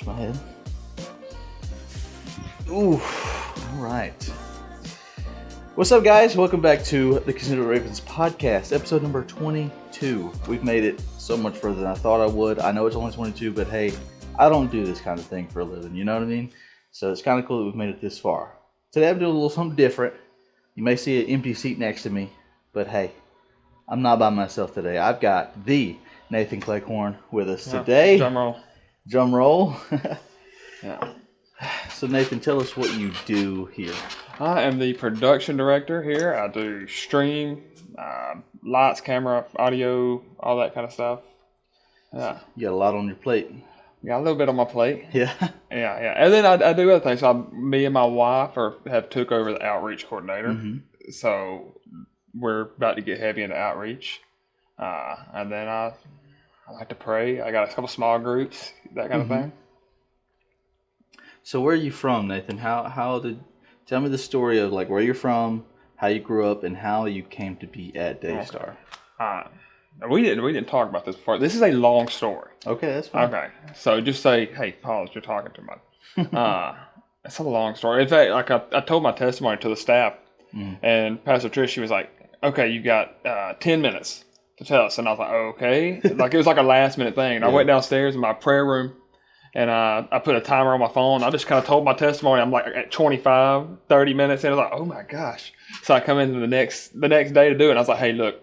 Touch my head. Ooh, all right. What's up, guys? Welcome back to the Casino Ravens podcast, episode number 22. We've made it so much further than I thought I would. I know it's only 22, but hey, I don't do this kind of thing for a living, you know what I mean? So it's kind of cool that we've made it this far. Today I'm doing a little something different. You may see an empty seat next to me, but hey, I'm not by myself today. I've got the Nathan Cleghorn with us today. Drum roll. Drum roll. Yeah. So Nathan, tell us what you do here. I am the production director here. I do stream, lights, camera, audio, all that kind of stuff. Yeah. You got a lot on your plate. Got a little bit on my plate. Yeah. Yeah. And then I do other things. So me and my wife have took over the outreach coordinator. Mm-hmm. So we're about to get heavy into outreach. And then I like to pray. I got a couple small groups, that kind of thing. So where are you from, Nathan? Tell me the story of like where you're from, how you grew up, and how you came to be at Daystar. We didn't talk about this before. This is a long story. Okay, that's fine. Okay, so just say, hey, pause. You're talking too much. It's a long story. In fact, like I told my testimony to the staff, and Pastor Trish, she was like, "Okay, you got 10 minutes to tell us," and I was like, "Okay." Like it was like a last minute thing. And I went downstairs in my prayer room. And I put a timer on my phone. I just kind of told my testimony. I'm like at 25, 30 minutes in. I was like, oh my gosh. So I come in the next day to do it. And I was like, hey, look,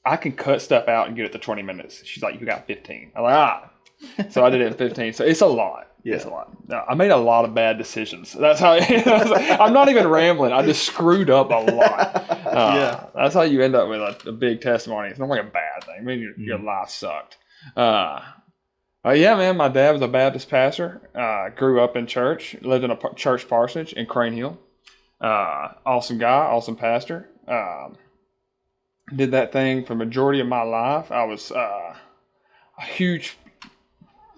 I can cut stuff out and get it to 20 minutes. She's like, you got 15. I'm like, So I did it in 15. So it's a lot. Yeah. It's a lot. I made a lot of bad decisions. That's how I'm not even rambling. I just screwed up a lot. That's how you end up with a big testimony. It's not like a bad thing. I mean, your life sucked. Yeah, man, my dad was a Baptist pastor. Grew up in church, lived in a church parsonage in Crane Hill. Awesome guy, awesome pastor. Did that thing for the majority of my life. I was a huge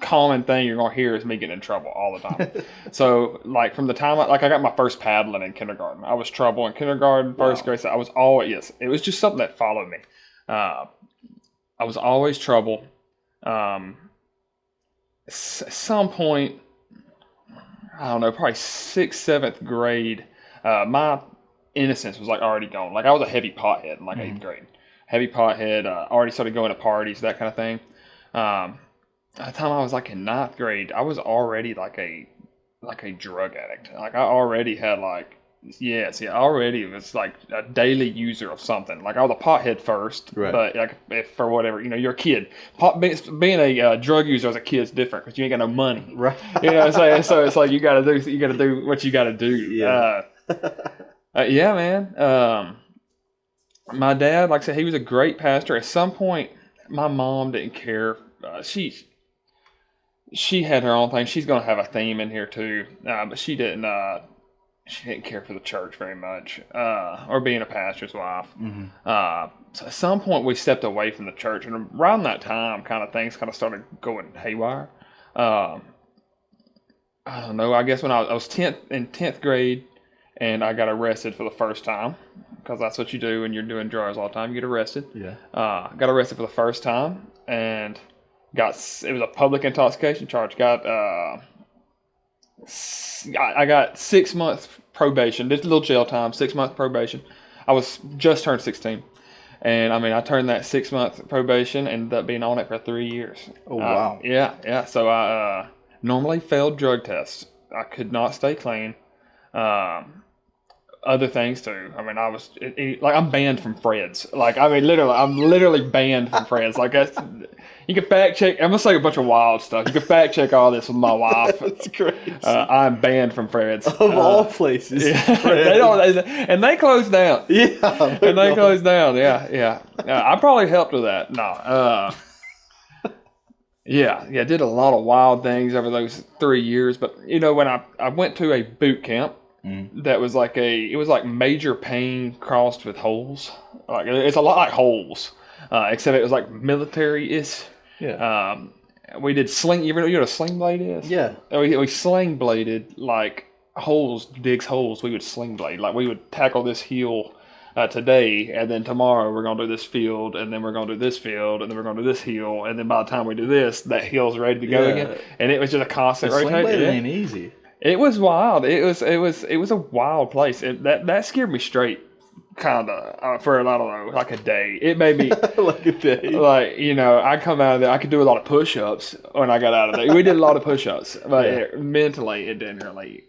common thing you're going to hear is me getting in trouble all the time. So, like, from the time I got my first paddling in kindergarten. I was trouble in kindergarten, first grade. So I was always, it was just something that followed me. I was always trouble. At some point, I don't know, probably 6th, 7th grade, my innocence was like already gone. Like I was a heavy pothead in like 8th grade. Heavy pothead, already started going to parties, that kind of thing. At the time I was like in 9th grade, I was already like a drug addict. Like I already had like, already was like a daily user of something. Like I was a pothead first, right. But like if for whatever, you're a kid. Being a drug user as a kid is different because you ain't got no money, right? So it's like you got to do what you got to do. Yeah, man. My dad, like I said, he was a great pastor. At some point, my mom didn't care. She had her own thing. She's gonna have a theme in here too, but she didn't. She didn't care for the church very much, or being a pastor's wife. So at some point we stepped away from the church, and around that time, things started going haywire. I don't know. I guess when I was in 10th grade, and I got arrested for the first time, because that's what you do when you're doing drugs all the time. You get arrested. Yeah. Got arrested for the first time, and it was a public intoxication charge. I got 6 months probation. Just a little jail time, 6 months probation. I was just turned 16. And I turned that 6 month probation and ended up being on it for 3 years. Oh, wow. Yeah. So I normally failed drug tests. I could not stay clean. Other things too. I was I'm banned from Fred's. I'm literally banned from Fred's. You can fact check. I'm gonna say a bunch of wild stuff. You can fact check all this with my wife. That's great. I'm banned from Fred's of all places. Yeah. They closed down. Yeah, and they closed down. Yeah. I probably helped with that. No. Yeah. Did a lot of wild things over those 3 years. But when I went to a boot camp. That was it was like major pain crossed with holes. It's a lot like holes, except it was like military-ish. Yeah. We did sling. You know what a sling blade is? Yeah. We sling bladed like holes, digs holes. We would sling blade. Like we would tackle this hill today, and then tomorrow we're gonna do this field, and then we're gonna do this field, and then we're gonna do this hill, and then by the time we do this, that hill's ready to go again. And it was just a constant rotation. Sling ain't easy. It was wild. It was a wild place. That scared me straight, kind of, for a lot of like a day. It made me like a day. Like, I come out of there. I could do a lot of push-ups when I got out of there. We did a lot of push-ups, but mentally it didn't really.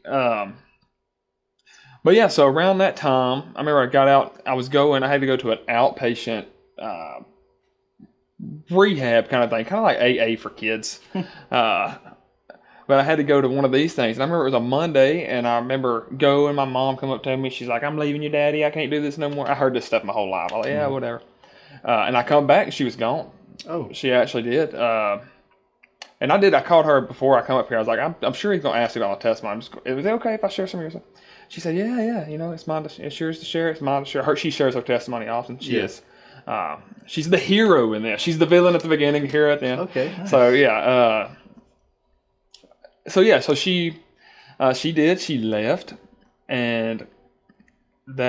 But yeah, so around that time, I remember I got out. I had to go to an outpatient rehab kind of thing, kind of like AA for kids. But I had to go to one of these things. And I remember it was a Monday, and I remember going, my mom come up to me. She's like, I'm leaving you, Daddy. I can't do this no more. I heard this stuff my whole life. I was like, yeah, whatever. And I come back, and she was gone. Oh. She actually did. And I called her before I come up here. I was like, I'm sure he's going to ask me about my testimony. Is it okay if I share some of yours? She said, yeah. It's mine. It's yours to share. It's mine to share. She shares her testimony often. She is. She's the hero in this. She's the villain at the beginning, hero at the end. Okay. Nice. So, yeah. So she did. She left, and she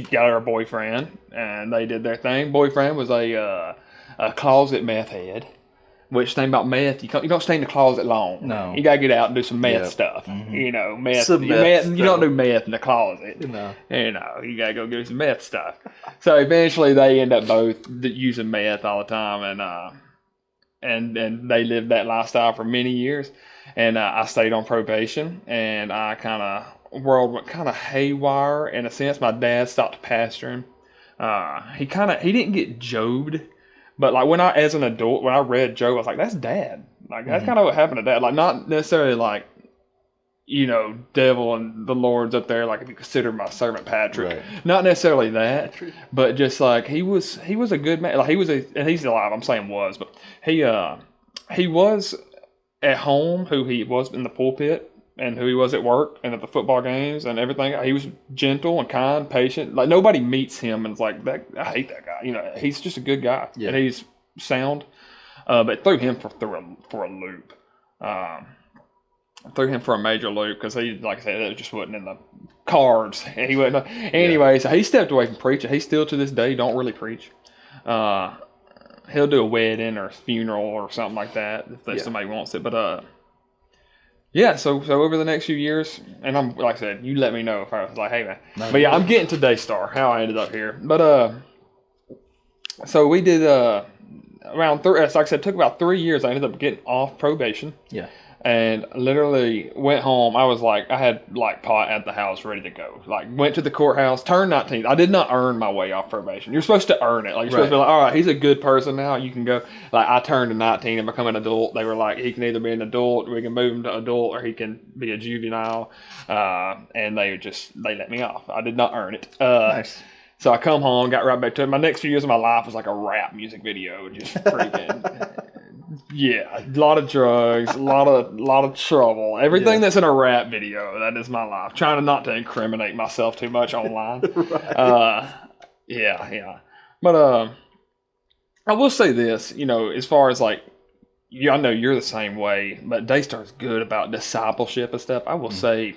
got her boyfriend, and they did their thing. Boyfriend was a closet meth head. Which thing about meth, you don't stay in the closet long. No, you gotta get out and do some meth stuff. Mm-hmm. Meth. You don't do meth in the closet. No, you gotta go do some meth stuff. So eventually, they end up both using meth all the time, and they lived that lifestyle for many years. And I stayed on probation, and world went kind of haywire in a sense. My dad stopped pastoring. He didn't get jobed, but like as an adult, when I read Job, I was like, that's Dad. Like that's kind of what happened to Dad. Like not necessarily like, devil and the Lord's up there. Like if you consider my servant Patrick, not necessarily that, but just like he was a good man. Like and he's alive. I'm saying was, but he was at home who he was in the pulpit and who he was at work and at the football games and everything. He was gentle and kind, patient. Like nobody meets him and is like that. I hate that guy. He's just a good guy and he's sound. But threw him for a loop. Threw him for a major loop because he, like I said, it just wasn't in the cards. He wasn't. Anyway, so he stepped away from preaching. He still to this day don't really preach. He'll do a wedding or a funeral or something like that if somebody wants it. But so over the next few years, and I'm like I said, you let me know if I was like, hey man. No, but yeah, I'm getting to Daystar. How I ended up here. But so we did around like I said, it took about 3 years. I ended up getting off probation. Yeah. And literally went home. I had like pot at the house ready to go. Like went to the courthouse, turned 19. I did not earn my way off probation. You're supposed to earn it. Like you're supposed to be like, all right, he's a good person now. You can go. Like I turned to 19 and become an adult. They were like, he can either be an adult, we can move him to adult, or he can be a juvenile. And they let me off. I did not earn it. Nice. So I come home, got right back to it. My next few years of my life was like a rap music video, just freaking. Yeah, a lot of drugs, a lot of trouble. Everything that's in a rap video, that is my life. Trying not to incriminate myself too much online. Yeah. But I will say this, as far as like, I know you're the same way, but Daystar's good about discipleship and stuff. I will say,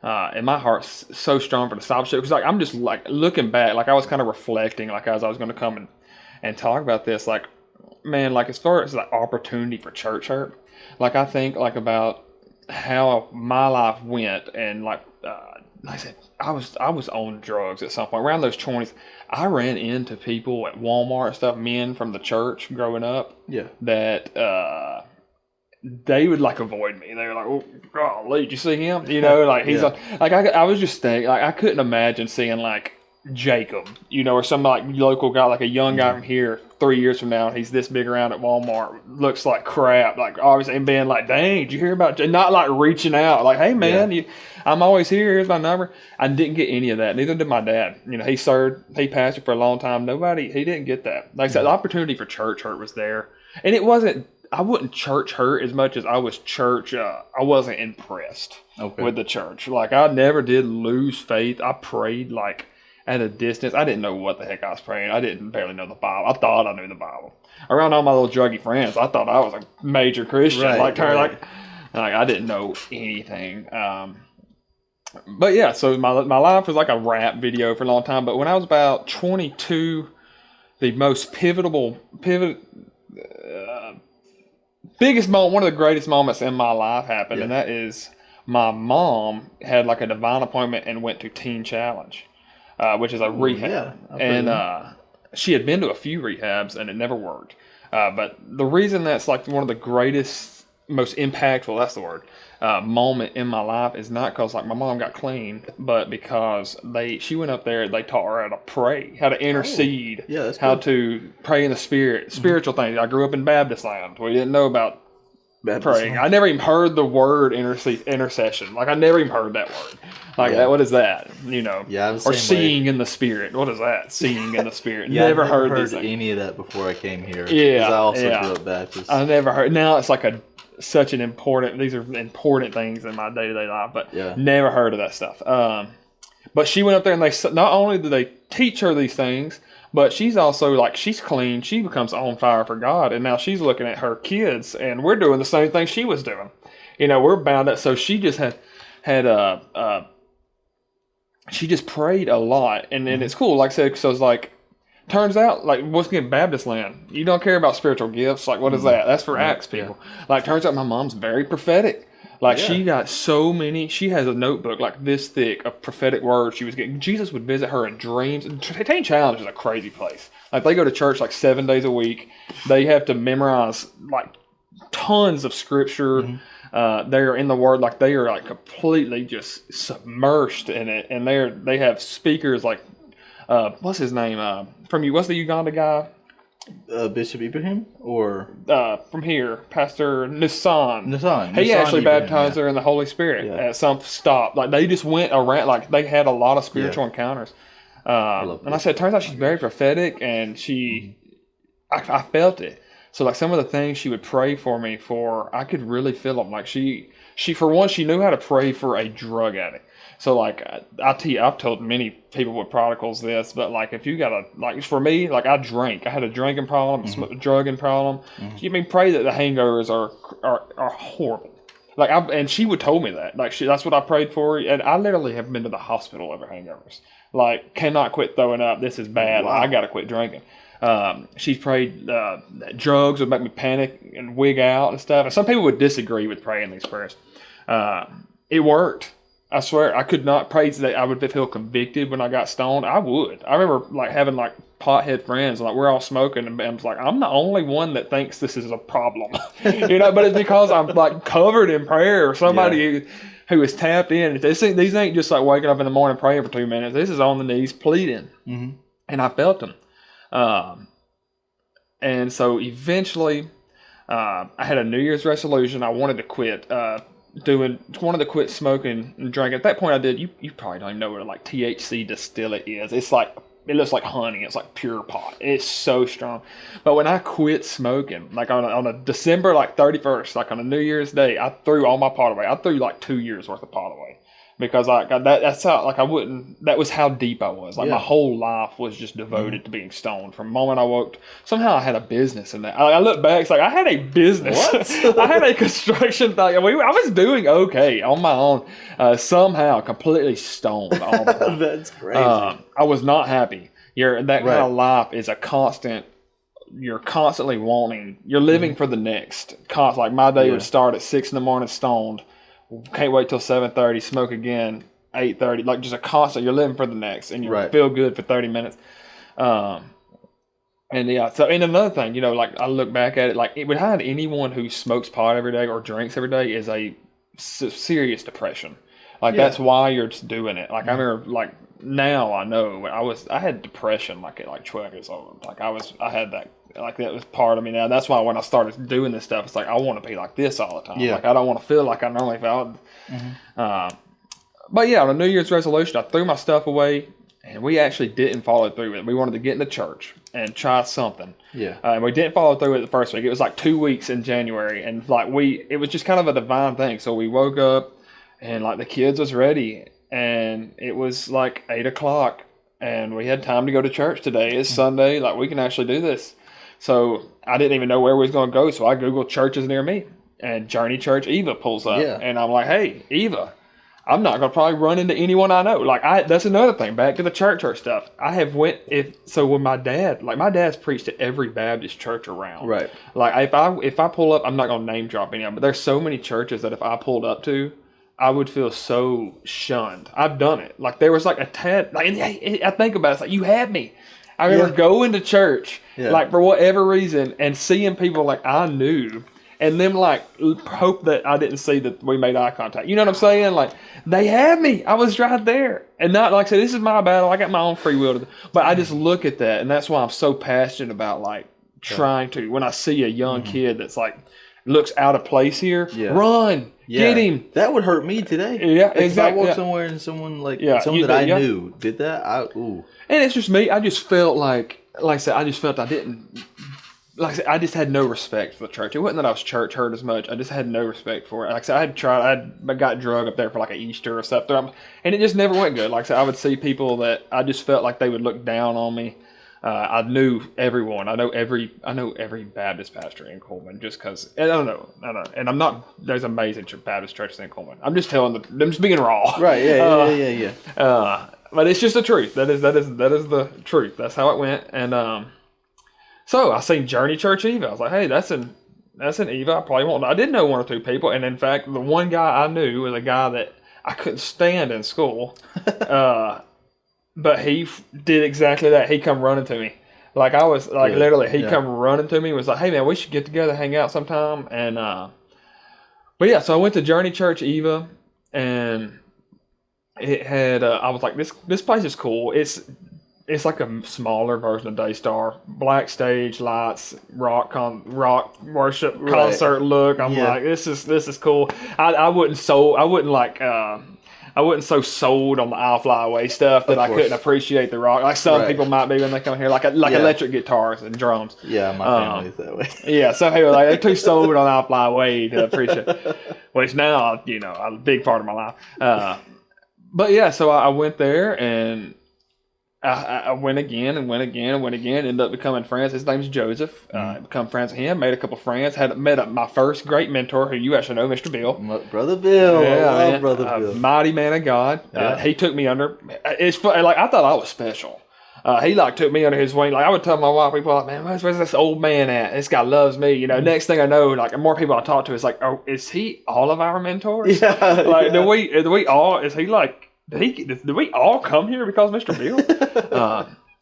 and my heart's so strong for discipleship because like I'm just like looking back, like I was kind of reflecting, like as I was going to come and talk about this, like. Man, like as far as like opportunity for church hurt, like I think like about how my life went, and like I said, I was on drugs at some point around those 20s. I ran into people at Walmart and stuff, men from the church growing up, that they would like avoid me. They were like, "Oh, golly, did you see him?" Like he's like I was just thinking, like I couldn't imagine seeing like Jacob, or some like local guy, like a young guy from here 3 years from now, he's this big around at Walmart, looks like crap, like obviously, and being like, dang, did you hear about, not like reaching out, like, hey man, I'm always here, here's my number. I didn't get any of that, neither did my dad. He pastored for a long time, he didn't get that. Like I said, the opportunity for church hurt was there, and I wasn't church hurt as much as I was church, I wasn't impressed with the church. Like I never did lose faith. I prayed like at a distance. I didn't know what the heck I was praying. I didn't barely know the Bible. I thought I knew the Bible. Around all my little druggy friends, I thought I was a major Christian. Like I didn't know anything. But yeah, so my life was like a rap video for a long time. But when I was about 22, the most biggest moment, one of the greatest moments in my life happened, and that is my mom had like a divine appointment and went to Teen Challenge, which is a rehab, and she had been to a few rehabs and it never worked. But the reason that's like one of the greatest, most impactful, that's the word, moment in my life is not because like my mom got clean, but because she went up there, they taught her how to pray, how to intercede, how to pray in the spirit, spiritual things. I grew up in Baptist land. We didn't know about praying. I never even heard the word intercession. Like I never even heard that word. Like what is that? You know? Yeah, or seeing in the spirit. What is that? Seeing in the spirit. Yeah, never I never heard any of that before I came here. Yeah, I also grew up Baptist. I never heard. Now it's like such an important. These are important things in my day to day life, but never heard of that stuff. But she went up there and they not only did they teach her these things, but she's also like, she's clean. She becomes on fire for God. And now she's looking at her kids and we're doing the same thing she was doing. You know, we're bound up. So she just she just prayed a lot. And it's cool. Like I said, so it's like, turns out, like, what's getting Baptist land? You don't care about spiritual gifts. Like, what is that? That's for Acts people. Like, turns out my mom's very prophetic. Like, she got so many, she has a notebook like this thick of prophetic words she was getting. Jesus would visit her in dreams. Teen Challenge is a crazy place. Like, they go to church like 7 days a week. They have to memorize like tons of scripture. They're in the Word, like they are like completely just submersed in it. And they have speakers like, what's his name? What's the Uganda guy? Bishop Ibrahim, or from here, Pastor Nissan. He Nissan actually Ibrahim, baptized her in the Holy Spirit at some stop. Like they just went around, like they had a lot of spiritual encounters. And I said, turns out she's very prophetic, and I felt it. So like some of the things she would pray for me for, I could really feel them. Like she for one, she knew how to pray for a drug addict. So like I've told many people with prodigals this, but like if you got like for me, like I drank, I had a drinking problem, a drugging problem. You mean pray that the hangovers are horrible. Like and she would told me that, like that's what I prayed for, and I literally have been to the hospital over hangovers. Like cannot quit throwing up. This is bad. Wow. Like, I got to quit drinking. She prayed that drugs would make me panic and wig out and stuff. And some people would disagree with praying these prayers. It worked. I swear, I could not pray that I would feel convicted when I got stoned. I would. I remember like having like pothead friends, like we're all smoking, and I was like, I'm the only one that thinks this is a problem, you know. But it's because I'm like covered in prayer. Somebody who is tapped in. These ain't just like waking up in the morning praying for 2 minutes. This is on the knees pleading, and I felt them. And so eventually, I had a New Year's resolution. I wanted to quit. Wanted to quit smoking and drinking. At that point I did, you probably don't even know what like THC distillate is. It's like, it looks like honey. It's like pure pot. It's so strong. But when I quit smoking, like on a December like 31st, like on a New Year's Day, I threw all my pot away. I threw like 2 years worth of pot away. Because that's how, like I wouldn't, that was how deep I was. Like my whole life was just devoted to being stoned. From the moment I woke, somehow I had a business in that. I look back, it's like I had a business. What? I had a construction thing. I was doing okay on my own. Somehow completely stoned all the time. That's crazy. I was not happy. That kind of life is a constant. You're constantly wanting. You're living for the next. Like my day would start at 6 a.m. stoned. Can't wait till 7:30, smoke again, 8:30, like just a constant, you're living for the next, and you feel good for 30 minutes. And another thing, like I look back at it, like behind anyone who smokes pot every day or drinks every day is a serious depression. Like that's why you're just doing it. Like I remember, like now I know when I had depression like at 12 years old. Like I had that. Like that was part of me now. That's why when I started doing this stuff, it's like I want to be like this all the time. Like I don't want to feel like I normally felt. But yeah, on a New Year's resolution, I threw my stuff away, and we actually didn't follow through with it. We wanted to get into church and try something. And we didn't follow through with it the first week. It was like 2 weeks in January, and like it was just kind of a divine thing. So we woke up, and like the kids was ready, and it was like 8 o'clock, and we had time to go to church today. It's Sunday. Like we can actually do this. So I didn't even know where we was going to go. So I Googled churches near me, and Journey Church Eva pulls up. And I'm like, hey, Eva, I'm not gonna probably run into anyone I know. Like that's another thing. Back to the church stuff. I have when my dad's preached at every Baptist church around. Right. Like if I pull up, I'm not gonna name drop any of them, but there's so many churches that if I pulled up to, I would feel so shunned. I've done it. Like there was like a tad. Like I think about it, it's like you had me. I remember going to church, like for whatever reason, and seeing people like I knew. And them like hope that I didn't see that we made eye contact. You know what I'm saying? Like they had me. I was right there. And not like I said, this is my battle. I got my own free will. But I just look at that, and that's why I'm so passionate about like trying to. When I see a young kid that's like looks out of place here, run, get him. That would hurt me today. Yeah, like exactly. If I walked somewhere and someone someone that I knew did that, ooh. And it's just me. I just felt like I said, I just felt I didn't. Like I said, I just had no respect for the church. It wasn't that I was church hurt as much. I just had no respect for it. Like I said, I got drug up there for like an Easter or something, and it just never went good. Like I said, I would see people that I just felt like they would look down on me. I knew everyone. I know every Baptist pastor in Coleman just because. I don't know. And I'm not. There's amazing Baptist churches in Coleman. I'm just telling them. I'm just being raw. Right. Yeah. But it's just the truth. That is the truth. That's how it went. And so I seen Journey Church Eva. I was like, hey, that's an Eva. I probably won't. I did know one or two people, and in fact, the one guy I knew was a guy that I couldn't stand in school. But he did exactly that. He come running to me, like I was like literally. He come running to me. Was like, hey man, we should get together, hang out sometime. And but yeah, so I went to Journey Church Eva, and it had. I was like, this place is cool. It's like a smaller version of Daystar. Black stage, lights, rock worship concert look. I'm like, this is cool. I wasn't so sold on the I'll Fly Away stuff that I couldn't appreciate the rock. Like some people might be when they come here, like electric guitars and drums. Yeah, my family's that way. Yeah, some people they're too sold on I'll Fly Away to appreciate. Which now, a big part of my life. But yeah, so I went there and. I went again. Ended up becoming friends. His name's Joseph. Become friends with him. Made a couple friends. Met my first great mentor, who you actually know, Mr. Bill. Brother Bill. Yeah, I love Brother Bill. Mighty man of God. He took me under. It's fun. Like I thought I was special. He took me under his wing. Like I would tell my wife, people like, man, where's this old man at? This guy loves me. Next thing I know, like the more people I talk to, it's like, oh, is he all of our mentors? Yeah. Like do we all? Is he like? Did we all come here because of Mr. Bill?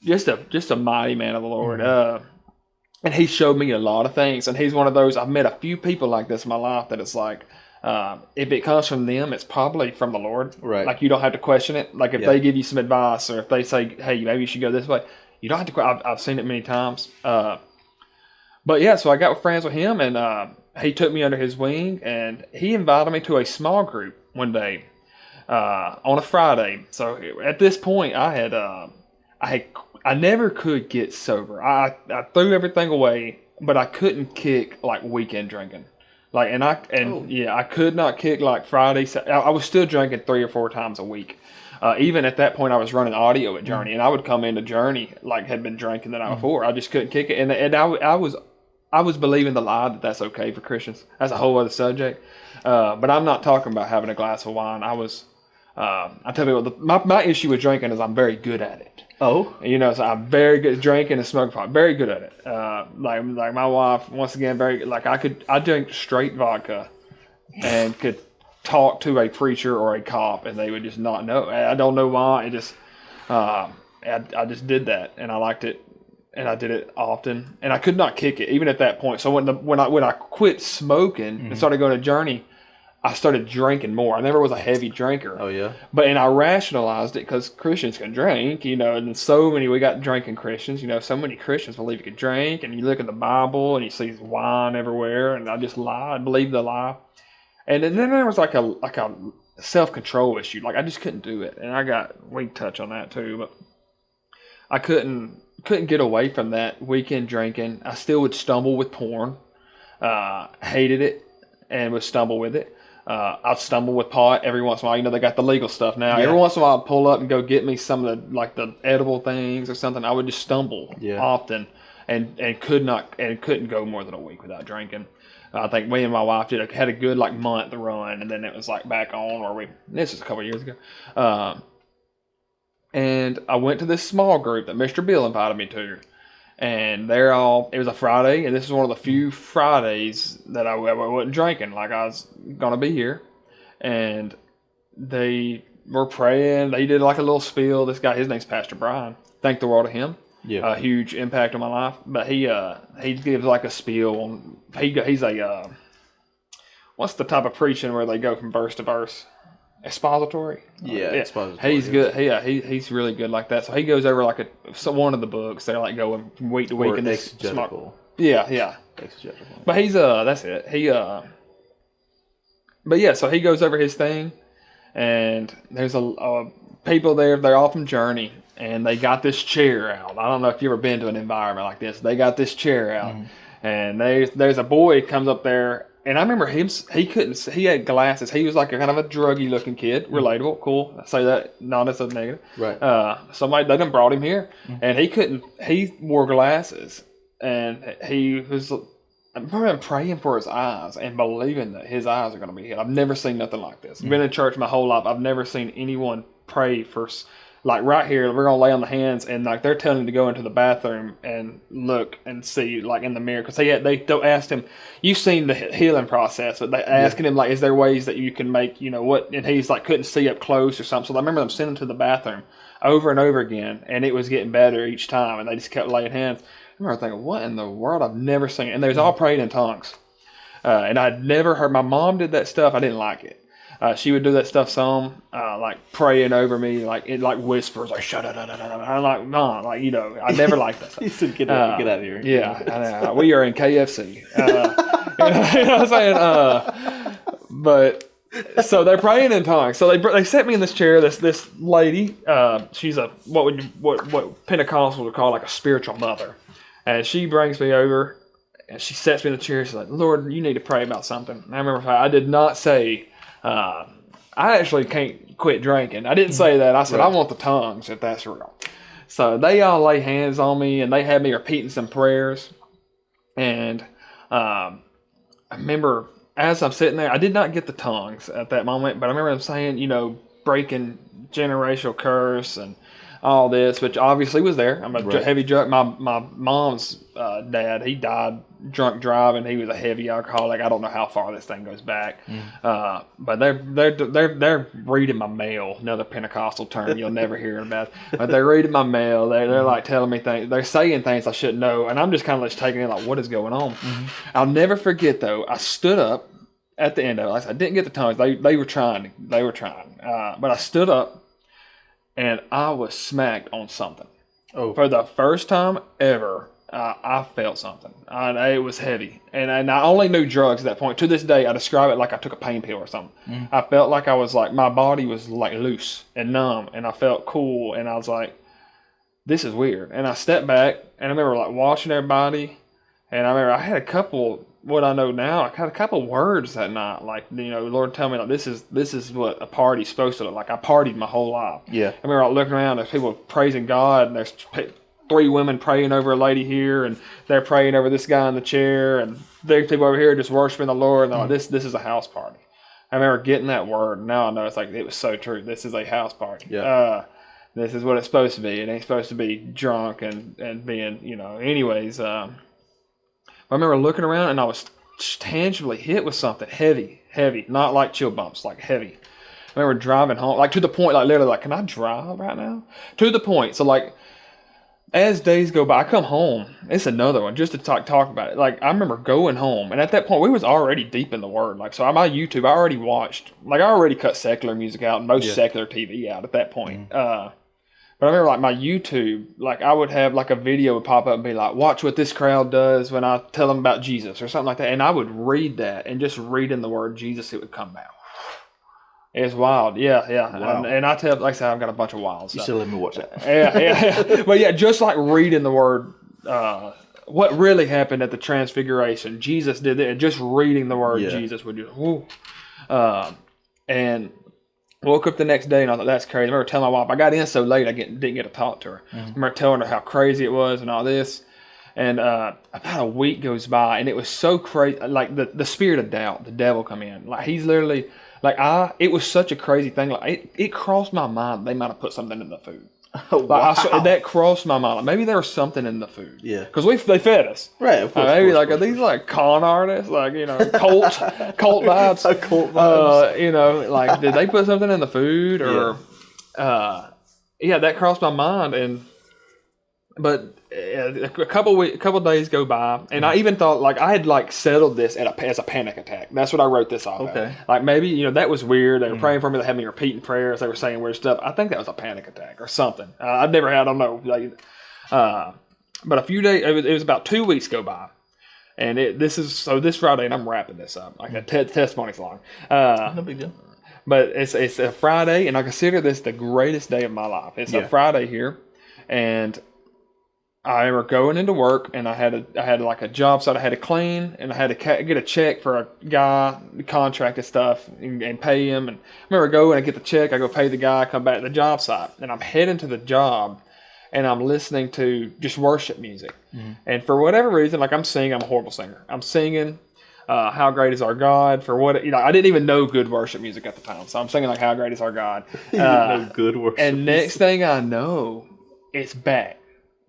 Just a mighty man of the Lord. And he showed me a lot of things. And he's one of those, I've met a few people like this in my life that it's like, if it comes from them, it's probably from the Lord. Right. Like you don't have to question it. Like if they give you some advice or if they say, hey, maybe you should go this way, you don't have to. I've seen it many times. But yeah, so I got friends with him and he took me under his wing and he invited me to a small group one day. On a Friday. So at this point, I never could get sober. I threw everything away, but I couldn't kick like weekend drinking. I could not kick like Friday. I was still drinking 3 or 4 times a week. Even at that point, I was running audio at Journey, and I would come into Journey like had been drinking the night before. I just couldn't kick it, and I was believing the lie that that's okay for Christians. That's a whole other subject. But I'm not talking about having a glass of wine. I tell people, my issue with drinking is I'm very good at it. Oh, so I'm very good at drinking and smoking pot. Very good at it. Like my wife, once again, I drink straight vodka, and could talk to a preacher or a cop, and they would just not know. I don't know why. It just, I just did that, and I liked it, and I did it often, and I could not kick it even at that point. So when I quit smoking and started going to Journey. I started drinking more. I never was a heavy drinker. Oh, yeah? And I rationalized it because Christians can drink, and we got drinking Christians, so many Christians believe you can drink, and you look at the Bible and you see wine everywhere, and I just lied, believed the lie. And then there was like a self-control issue. Like I just couldn't do it. And we can touch on that too, but I couldn't get away from that weekend drinking. I still would stumble with porn. Hated it and would stumble with it. I'd stumble with pot every once in a while. They got the legal stuff now. Yeah. Every once in a while, I'd pull up and go get me some of the edible things or something. I would just stumble often. and couldn't go more than a week without drinking. I think me and my wife had a good like month run, and then it was like back on, this was a couple of years ago. And I went to this small group that Mr. Bill invited me to. And it was a Friday, and this is one of the few Fridays that I wasn't drinking. Like, I was going to be here. And they were praying. They did like a little spiel. This guy, his name's Pastor Brian. Thank the world to him. Yeah. A huge impact on my life. But he gives like a spiel on, he's a, what's the type of preaching where they go from verse to verse? Expository. Yeah, expository. He's good. He's really good like that. So he goes over like one of the books. They're like going from week to week. Or exegetical. Yeah. Exegetical. But he's that's it. But yeah, so he goes over his thing, and there's a people there. They're all from Journey, and they got this chair out. I don't know if you've ever been to an environment like this. They got this chair out, and there's a boy comes up there. And I remember him, he had glasses. He was like a kind of a druggy looking kid. Relatable, cool. I say that, not as a negative. Right. They done brought him here. And he wore glasses. And I remember him praying for his eyes and believing that his eyes are going to be healed. I've never seen nothing like this. I've been in church my whole life. I've never seen anyone pray for, like right here, we're going to lay on the hands, and like they're telling him to go into the bathroom and look and see like in the mirror. Because they asked him, you've seen the healing process, but they asking him like, is there ways that you can make, what? And he's like, couldn't see up close or something. So I remember them sending him to the bathroom over and over again, and it was getting better each time, and they just kept laying hands. I remember thinking, what in the world? I've never seen it. And they was all praying in tongues. And I'd never heard, my mom did that stuff. I didn't like it. She would do that stuff some, like praying over me, like it like whispers, like shut up. I'm like, no, like I never liked that stuff. He said, get out of here. Yeah, we are in KFC. You know what I'm saying? But so they're praying in tongues. So they set me in this chair. This lady, she's what Pentecostals would call like a spiritual mother, and she brings me over and she sets me in the chair. She's like, Lord, you need to pray about something. And I remember I did not say. I actually can't quit drinking. I didn't say that. I said, I want the tongues if that's real. So they all lay hands on me, and they had me repeating some prayers. And I remember as I'm sitting there, I did not get the tongues at that moment, but I remember them saying, breaking generational curse and all this, which obviously was there. I'm a heavy drunk. My mom's dad, he died drunk driving. He was a heavy alcoholic. I don't know how far this thing goes back, but they're reading my mail. Another Pentecostal term you'll never hear about. But they're reading my mail. They're like telling me things. They're saying things I shouldn't know, and I'm just kind of just taking it like, what is going on? I'll never forget though. I stood up at the end of it. Like I said, I didn't get the tongues. They were trying. But I stood up. And I was smacked on something. Oh. For the first time ever, I felt something. It was heavy. And I only knew drugs at that point. To this day, I describe it like I took a pain pill or something. I felt like I was like, my body was like loose and numb. And I felt cool. And I was like, this is weird. And I stepped back. And I remember like watching everybody. And I remember I had a couple, what I know now, I had a couple words that night. Like, Lord tell me like this is what a party's supposed to look like. I partied my whole life. Yeah. I remember like, looking around, there's people praising God, and there's 3 women praying over a lady here, and they're praying over this guy in the chair, and there's people over here just worshiping the Lord, and they're like, this is a house party. I remember getting that word, and now I know it's like, it was so true. This is a house party. Yeah. This is what it's supposed to be. It ain't supposed to be drunk and being, anyways. I remember looking around, and I was tangibly hit with something heavy, not like chill bumps, like heavy. I remember driving home, like to the point, like literally, like, can I drive right now? To the point. So like, as days go by, I come home. It's another one just to talk about it. Like I remember going home, and at that point, we was already deep in the Word. Like so, on my YouTube, I already watched, like I already cut secular music out and most secular TV out at that point. But I remember like my YouTube, like I would have like a video would pop up and be like, watch what this crowd does when I tell them about Jesus or something like that. And I would read that, and just reading the word Jesus, it would come out. It's wild. Yeah. Wow. And I tell, like I said, I've got a bunch of wild stuff. You still let me watch that. Yeah. But yeah, just like reading the word, what really happened at the Transfiguration. Jesus did it. Just reading the word Jesus would just, whoo. And woke up the next day and I thought, that's crazy. I remember telling my wife, I got in so late I didn't get to talk to her. I remember telling her how crazy it was and all this. And about a week goes by, and it was so crazy. Like the spirit of doubt, the devil come in. Like he's literally it was such a crazy thing. Like it crossed my mind they might have put something in the food. Oh, wow. That crossed my mind. Like, maybe there was something in the food. Yeah. Because they fed us. Right, of course. Maybe of course, are these like con artists? Like, cult vibes? Cult vibes. Did they put something in the food? Or, that crossed my mind. But a couple days go by, and I even thought I had settled this as a panic attack. That's what I wrote this off. Okay. Maybe that was weird. They were praying for me. They had me repeating prayers. They were saying weird stuff. I think that was a panic attack or something. I've never had. I don't know. But a few days. It was about 2 weeks go by, and this Friday, and I'm wrapping this up. Testimony's long. No big deal. But it's a Friday, and I consider this the greatest day of my life. It's a Friday here, and I remember going into work, and I had a job site I had to clean, and I had to get a check for a guy, contracted stuff, and pay him. And I remember going and get the check, I go pay the guy, come back to the job site, and I'm heading to the job, and I'm listening to just worship music. Mm-hmm. And for whatever reason, I'm singing, I'm a horrible singer. I'm singing How Great Is Our God. I didn't even know good worship music at the time, so I'm singing How Great Is Our God. You didn't know good worship and music. Next thing I know, it's back.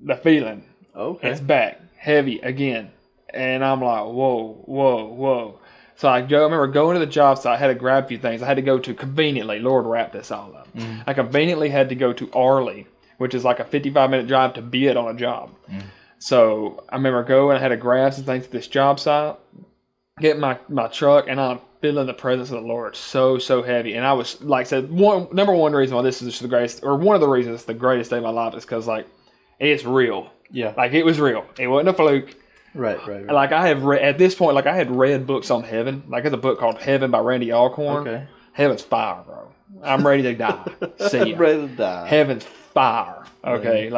The feeling. Okay. It's back. Heavy again. And I'm like, whoa. So I remember going to the job site. I had to grab a few things. I had to go to conveniently, Lord wrap this all up. Mm. I conveniently had to go to Arley, which is like a 55-minute drive to be on a job. Mm. So I remember going, I had to grab some things at this job site, get my truck, and I'm feeling the presence of the Lord so heavy. And I was, like I said, number one reason why this is just the greatest, or one of the reasons it's the greatest day of my life is because, it's real. Yeah. It was real. It wasn't a fluke. Right. I have read, at this point, I had read books on heaven. There's a book called Heaven by Randy Alcorn. Okay. Heaven's fire, bro. I'm ready to die. See ya. Ready to die. Heaven's fire. Okay.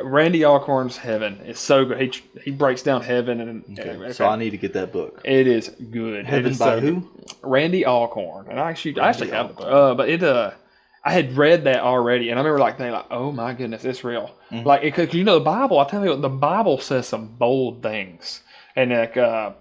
Randy Alcorn's Heaven. It's so good. He breaks down heaven and. Okay. So I need to get that book. It is good. Heaven by who? Randy Alcorn. And I actually have the book. But I had read that already, and I remember thinking oh my goodness, it's real. Mm-hmm. Because the Bible, I tell you, the Bible says some bold things, and I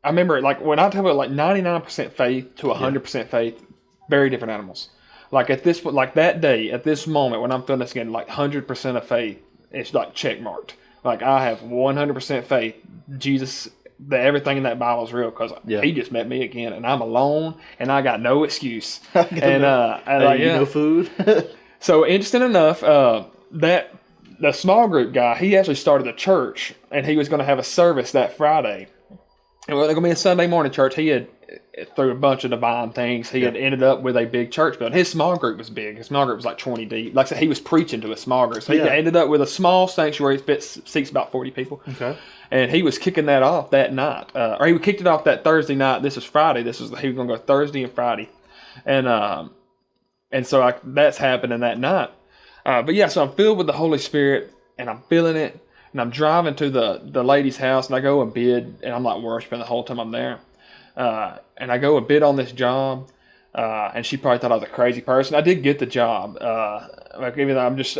remember when I tell you 99% faith to 100% faith, very different animals. At this that day, at this moment when I'm feeling this again, 100% of faith, it's check marked. I have 100% faith. Jesus. Everything in that Bible is real because he just met me again, and I'm alone, and I got no excuse. No food. So interesting enough, that the small group guy, he actually started a church, and he was going to have a service that Friday. And we're going to be a Sunday morning church. He had, through a bunch of divine things, he had ended up with a big church building. His small group was big. His small group was 20 deep. Like I said, he was preaching to a small group. So he ended up with a small sanctuary that seats about 40 people. Okay. And he was kicking that off that night. Or he kicked it off that Thursday night. This was Friday. He was going to go Thursday and Friday. And so that's happening that night. So I'm filled with the Holy Spirit, and I'm feeling it. And I'm driving to the lady's house, and I go and bid, and I'm worshiping the whole time I'm there. And I go and bid on this job, and she probably thought I was a crazy person. I did get the job. Even though I'm just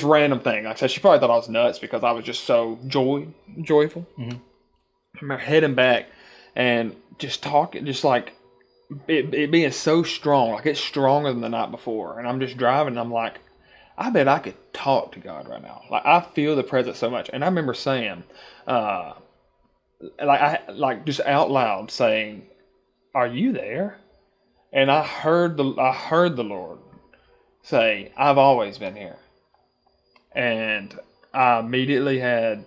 random thing. Like I said, she probably thought I was nuts because I was just so joyful. Mm-hmm. I remember heading back and just talking, it being so strong. It's stronger than the night before. And I'm just driving, and I'm I bet I could talk to God right now. I feel the presence so much. And I remember saying, just out loud saying, "Are you there?" And I heard the Lord say, "I've always been here." And I immediately had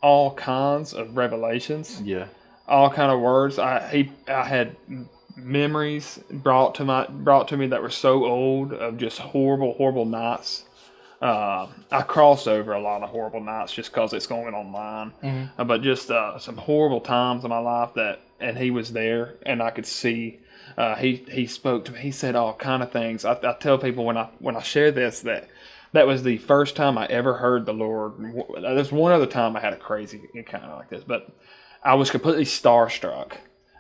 all kinds of revelations. Yeah. All kind of words. I had memories brought to me that were so old of just horrible nights. I crossed over a lot of horrible nights just because it's going online. Mm-hmm. But just some horrible times in my life and he was there, and I could see. He spoke to me. He said all kind of things. I tell people when I share this that was the first time I ever heard the Lord. There's one other time I had a crazy encounter like this, but I was completely starstruck.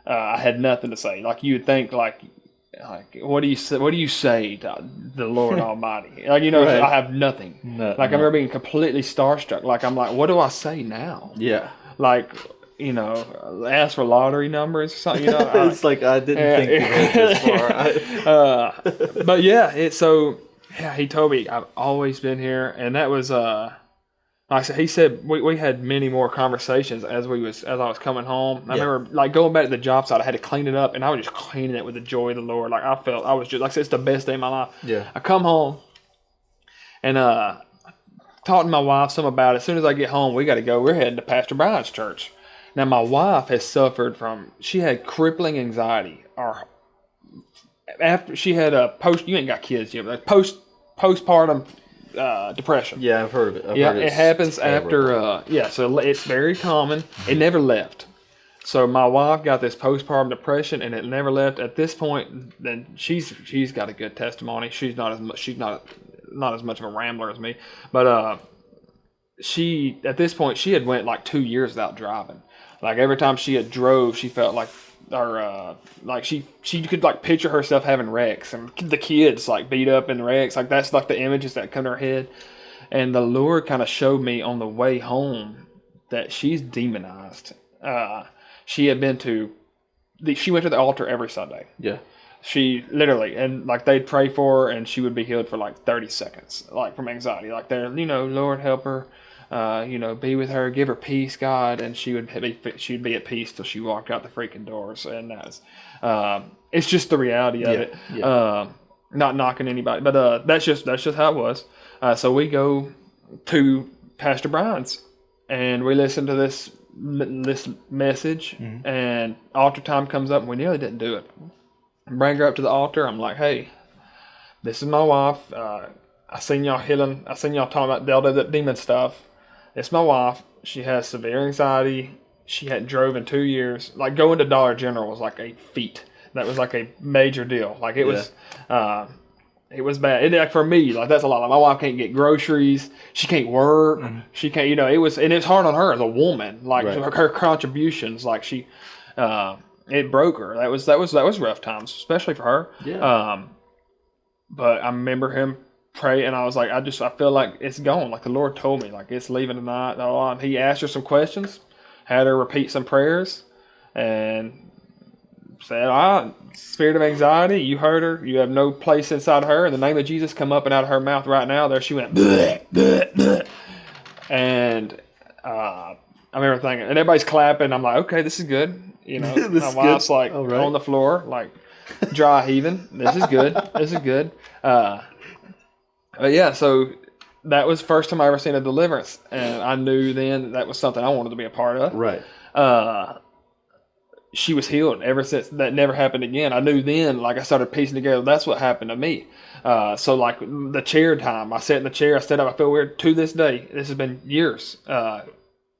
I had nothing to say. You would think like, what do you say? What do you say to the Lord Almighty? Like, you know, Right. I have nothing. No, like, I remember being completely starstruck. Like, I'm like, what do I say now? Yeah. Like, you know, ask for lottery numbers or something. You know, It's like I didn't think you went this far. but yeah, he told me I've always been here, and that was like I said, he said we had many more conversations as I was coming home. I remember like going back to the job site, I had to clean it up, and I was just cleaning it with the joy of the Lord. Like I felt I was just like I said, it's the best day of my life. Yeah. I come home and talked to my wife some about it. As soon as I get home, we got to go. We're heading to Pastor Brian's church. Now my wife has suffered from she had crippling anxiety, or after she had a you ain't got kids yet, but postpartum depression. Yeah, I've heard of it. It happens after. So it's very common. It never left. So my wife got this postpartum depression, and it never left. At this point, then she's got a good testimony. She's not as much of a rambler as me, but she at this point she had went like 2 years without driving. Like every time she had drove, she felt like. Or like she could like picture herself having wrecks and the kids like beat up in wrecks, like that's like the images that come to her head. And the Lord kind of showed me on the way home that she's demonized. She had been to she went to the altar every Sunday. Yeah. She literally, and like they'd pray for her and she would be healed for like 30 seconds, like from anxiety. Like they're, you know, Lord help her. Be with her, give her peace, God, and she'd be at peace till she walked out the freaking doors. And that's, it's just the reality of it. Yeah. Not knocking anybody, but that's just how it was. So we go to Pastor Brian's, and we listen to this message, and altar time comes up, and we nearly didn't do it. Bring her up to the altar. I'm like, hey, this is my wife. I seen y'all healing. I seen y'all talking about all that demon stuff. It's my wife. She has severe anxiety. She hadn't drove in 2 years. Like going to Dollar General was like a feat. That was like a major deal. Like it was bad. Like for me, like that's a lot. Like my wife can't get groceries. She can't work. She can't, and it's hard on her as a woman. Like her contributions, like it broke her. That was rough times, especially for her. Yeah. But I remember him pray, and I was like, I feel like it's gone. Like the Lord told me, like it's leaving tonight. And he asked her some questions, had her repeat some prayers, and said, all right, spirit of anxiety, you heard her. You have no place inside her. In the name of Jesus, come up and out of her mouth right now. There she went. Bleh, bleh, bleh. And I remember thinking, and everybody's clapping. I'm like, okay, this is good. My wife's good. Like right. On the floor, like dry heaving. This is good. This is good. But yeah, so that was the first time I ever seen a deliverance, and I knew then that was something I wanted to be a part of. Right. She was healed ever since. That never happened again. I knew then, like I started piecing together, that's what happened to me. So like the chair time, I sat in the chair, I stood up, I feel weird. To this day, this has been years. I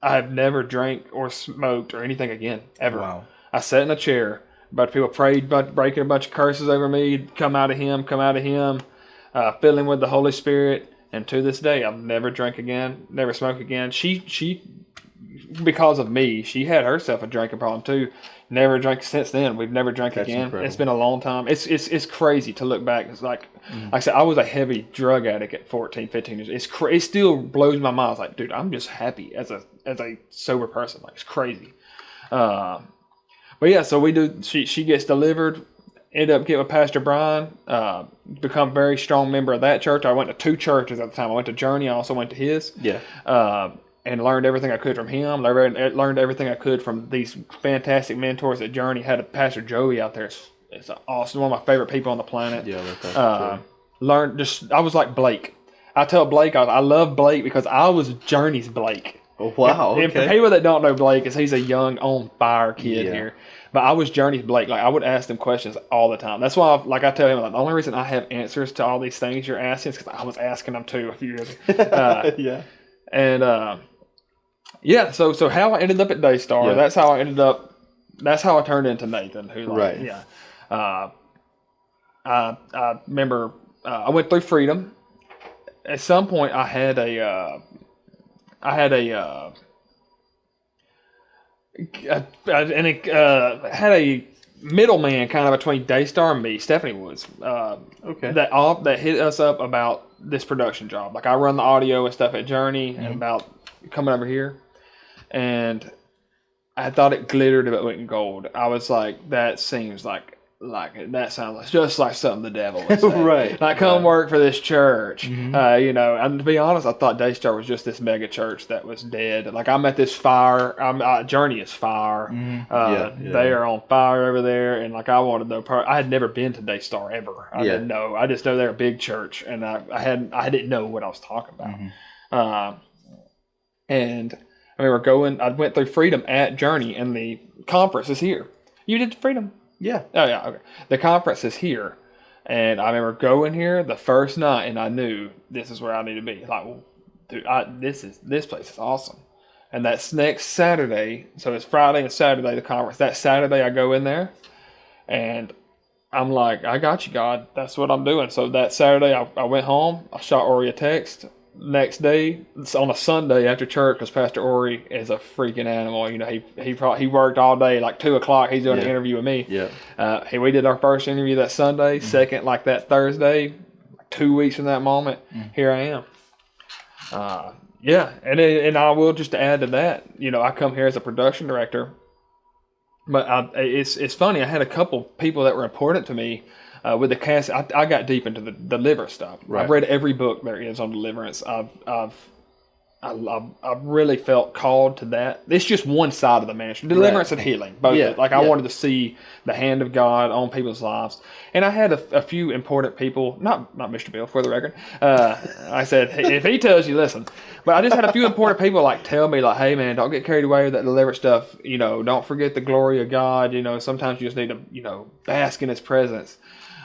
have never drank or smoked or anything again, ever. Wow. I sat in a chair, a bunch of people prayed, breaking a bunch of curses over me, come out of him. Filling with the Holy Spirit, and to this day, I've never drank again, never smoked again. She, because of me, she had herself a drinking problem too. Never drank since then. We've never drank again. Incredible. It's been a long time. It's crazy to look back. It's like I said, I was a heavy drug addict at 14, 15 years. It still blows my mind. I was like, dude, I'm just happy as a sober person. Like it's crazy. But yeah, so we do. She gets delivered. Ended up getting with Pastor Brian, become a very strong member of that church. I went to 2 churches at the time. I went to Journey. I also went to his. Yeah. And learned everything I could from him. Learned everything I could from these fantastic mentors at Journey. Had a Pastor Joey out there. It's awesome. One of my favorite people on the planet. Yeah, that's I was like Blake. I tell Blake, I love Blake because I was Journey's Blake. Oh, wow. And for people that don't know Blake, he's a young, on fire kid here. But I was Journey's Blake. Like I would ask them questions all the time. That's why, I tell him, like, the only reason I have answers to all these things you're asking is because I was asking them too a few years ago. Yeah. And so how I ended up at Daystar. That's how I ended up. That's how I turned into Nathan. I remember I went through Freedom. At some point, I had a middleman kind of between Daystar and me, Stephanie Woods. Okay. That hit us up about this production job. Like I run the audio and stuff at Journey and about coming over here. And I thought it glittered if it went in gold. I was like, that seems like that sounds just like something the devil would say. Right. Like, come work for this church. You know, and to be honest, I thought Daystar was just this mega church that was dead. Like, I'm at this fire. Journey is fire. They are on fire over there. And, like, I wanted to know. I had never been to Daystar ever. I didn't know. I just know they're a big church. And I didn't know what I was talking about. And I remember I went through Freedom at Journey, and the conference is here. You did Freedom? Yeah. Oh, yeah, okay. The conference is here. And I remember going here the first night, and I knew this is where I need to be. Like, well, dude, this place is awesome. And that's next Saturday, so it's Friday and Saturday, the conference. That Saturday, I go in there, and I'm like, I got you, God. That's what I'm doing. So that Saturday, I went home. I shot Ori a text. Next day, it's on a Sunday after church, because Pastor Ori is a freaking animal. You know, he worked all day, like 2:00. He's doing an interview with me. Yeah. We did our first interview that Sunday. Second, like that Thursday, 2 weeks from that moment, here I am. Yeah, and I will just add to that. You know, I come here as a production director, but it's funny. I had a couple people that were important to me. With the cast, I got deep into the deliverance stuff. Right. I've read every book there is on deliverance. I've really felt called to that. It's just one side of the ministry, deliverance and healing. Both. I wanted to see the hand of God on people's lives, and I had a few important people. Not Mr. Bill, for the record. I said, hey, if he tells you, listen. But I just had a few important people like tell me, like, hey man, don't get carried away with that deliverance stuff. You know, don't forget the glory of God. You know, sometimes you just need to bask in His presence.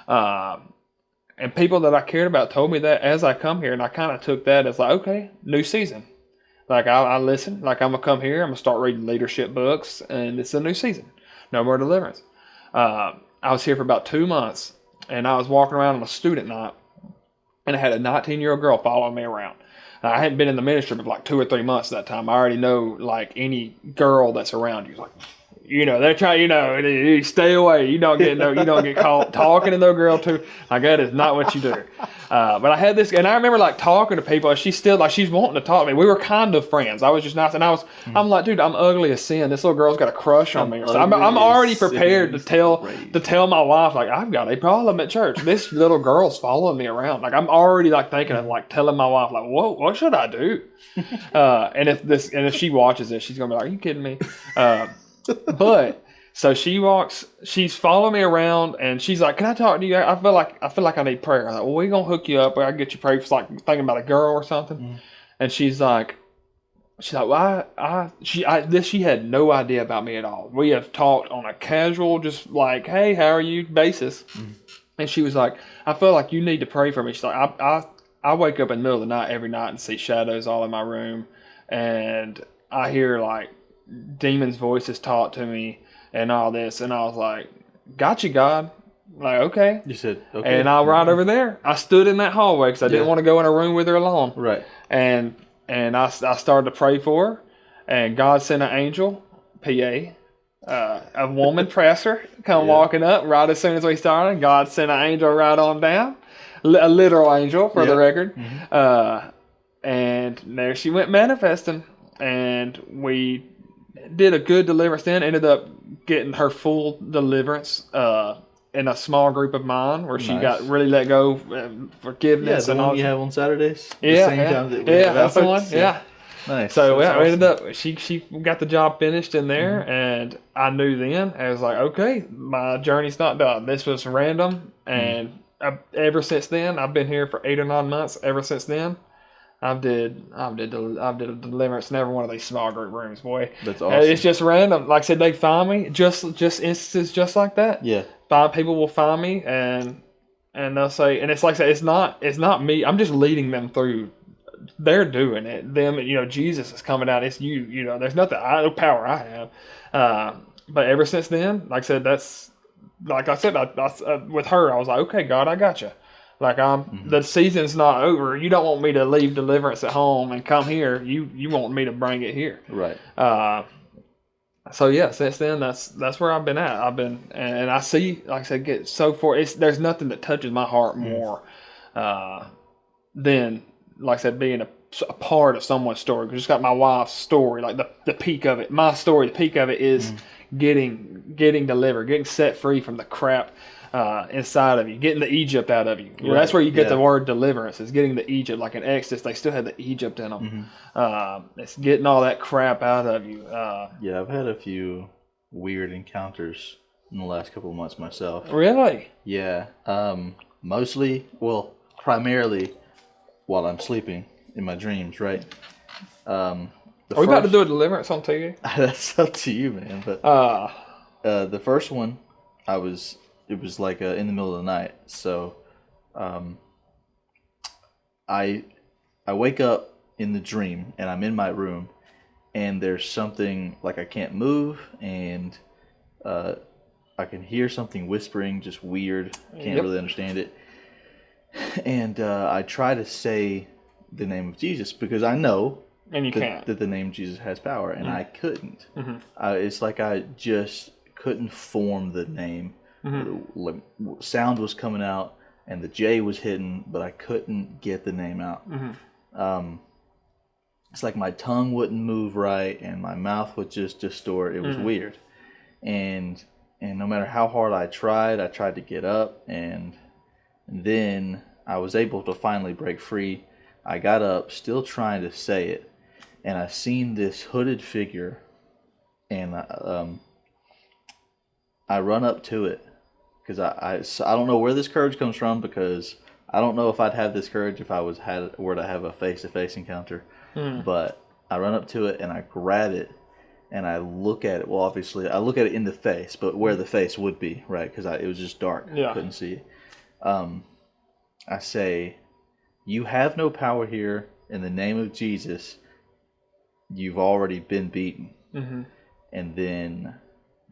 And people that I cared about told me that as I come here, and I kind of took that as like, okay, new season. Like I listen, like I'm gonna come here, I'm gonna start reading leadership books, and it's a new season. No more deliverance. I was here for about 2 months, and I was walking around on a student night, and I had a 19-year-old girl following me around. I hadn't been in the ministry for like 2 or 3 months at that time. I already know like any girl that's around you, like. You know, they're trying, you stay away. You don't get caught talking to no girl too. Like, that is not what you do. But I had this, and I remember like talking to people, and she's still like, she's wanting to talk to me. We were kind of friends. I was just nice. And I'm like, dude, I'm ugly as sin. This little girl's got a crush on me. So I'm already prepared to tell my wife, like, I've got a problem at church. This little girl's following me around. Like, I'm already like thinking of like telling my wife, like, whoa, what should I do? And if she watches this, she's going to be like, are you kidding me? But so she's following me around, and she's like, can I talk to you? I feel like I need prayer. I'm like, well, we're gonna hook you up, or I can get you prayed for like thinking about a girl or something. And she's like, well, she had no idea about me at all. We have talked on a casual, just like, hey, how are you basis. And she was like, I feel like you need to pray for me. She's like, I wake up in the middle of the night every night and see shadows all in my room, and I hear like demons' voices talk to me and all this, and I was like, got you, God. Like, okay. You said, okay. And I right over there, I stood in that hallway because I didn't want to go in a room with her alone. Right. And I started to pray for her, and God sent an angel, PA, a woman presser, walking up right as soon as we started. God sent an angel right on down, a literal angel for the record. And there she went manifesting, and we did a good deliverance then, ended up getting her full deliverance in a small group of mine where she got really let go, forgiveness. Yeah, the one you have on Saturdays? That's the one. Yeah. Nice. So we ended up, she got the job finished in there, and I knew then, I was like, okay, my journey's not done. This was random, and ever since then, I've been here for 8 or 9 months. Ever since then, I've did a deliverance in every one of these small group rooms, boy. That's awesome. It's just random. Like I said, they find me, just instances just like that. Yeah. 5 people will find me, and they'll say, and it's like I say, it's not me. I'm just leading them through. They're doing it. Them, Jesus is coming out. It's you. There's no power I have. But ever since then, like I said, that's like I said, with her, I was like, okay, God, I got you. Like the season's not over. You don't want me to leave deliverance at home and come here. You want me to bring it here. Right. So yeah, since then that's where I've been at. And I see, like I said, get so far. There's nothing that touches my heart more uh, than, like I said, being a part of someone's story. Because it's got my wife's story, like the peak of it. My story, the peak of it is getting delivered, getting set free from the crap inside of you, getting the Egypt out of you. Right. That's where you get Yeah. the word deliverance. Is getting the Egypt, like in Exodus, they still had the Egypt in them. It's getting all that crap out of you. Yeah, I've had a few weird encounters in the last couple of months myself. Really? Yeah. Mostly, well, primarily while I'm sleeping in my dreams, right? The Are we about to first, do a deliverance on TV? that's up to you, man. But the first one, it was like in the middle of the night. So, I wake up in the dream and I'm in my room and there's something like I can't move and I can hear something whispering, just weird. Can't really understand it. And I try to say the name of Jesus because I know And you can't. that the name Jesus has power, and I couldn't. It's like I just couldn't form the name. Sound was coming out, and the J was hidden, but I couldn't get the name out. It's like my tongue wouldn't move right, and my mouth would just distort. It was weird, and no matter how hard I tried to get up, and then I was able to finally break free. I got up, still trying to say it, and I seen this hooded figure, and I run up to it because I don't know where this courage comes from, because I don't know if I'd have this courage if I were to have a face-to-face encounter. But I run up to it and I grab it and I look at it. Well, obviously I look at it in the face, but where the face would be, right? Because it was just dark. Yeah. I couldn't see it. I say, "You have no power here. In the name of Jesus, you've already been beaten." And then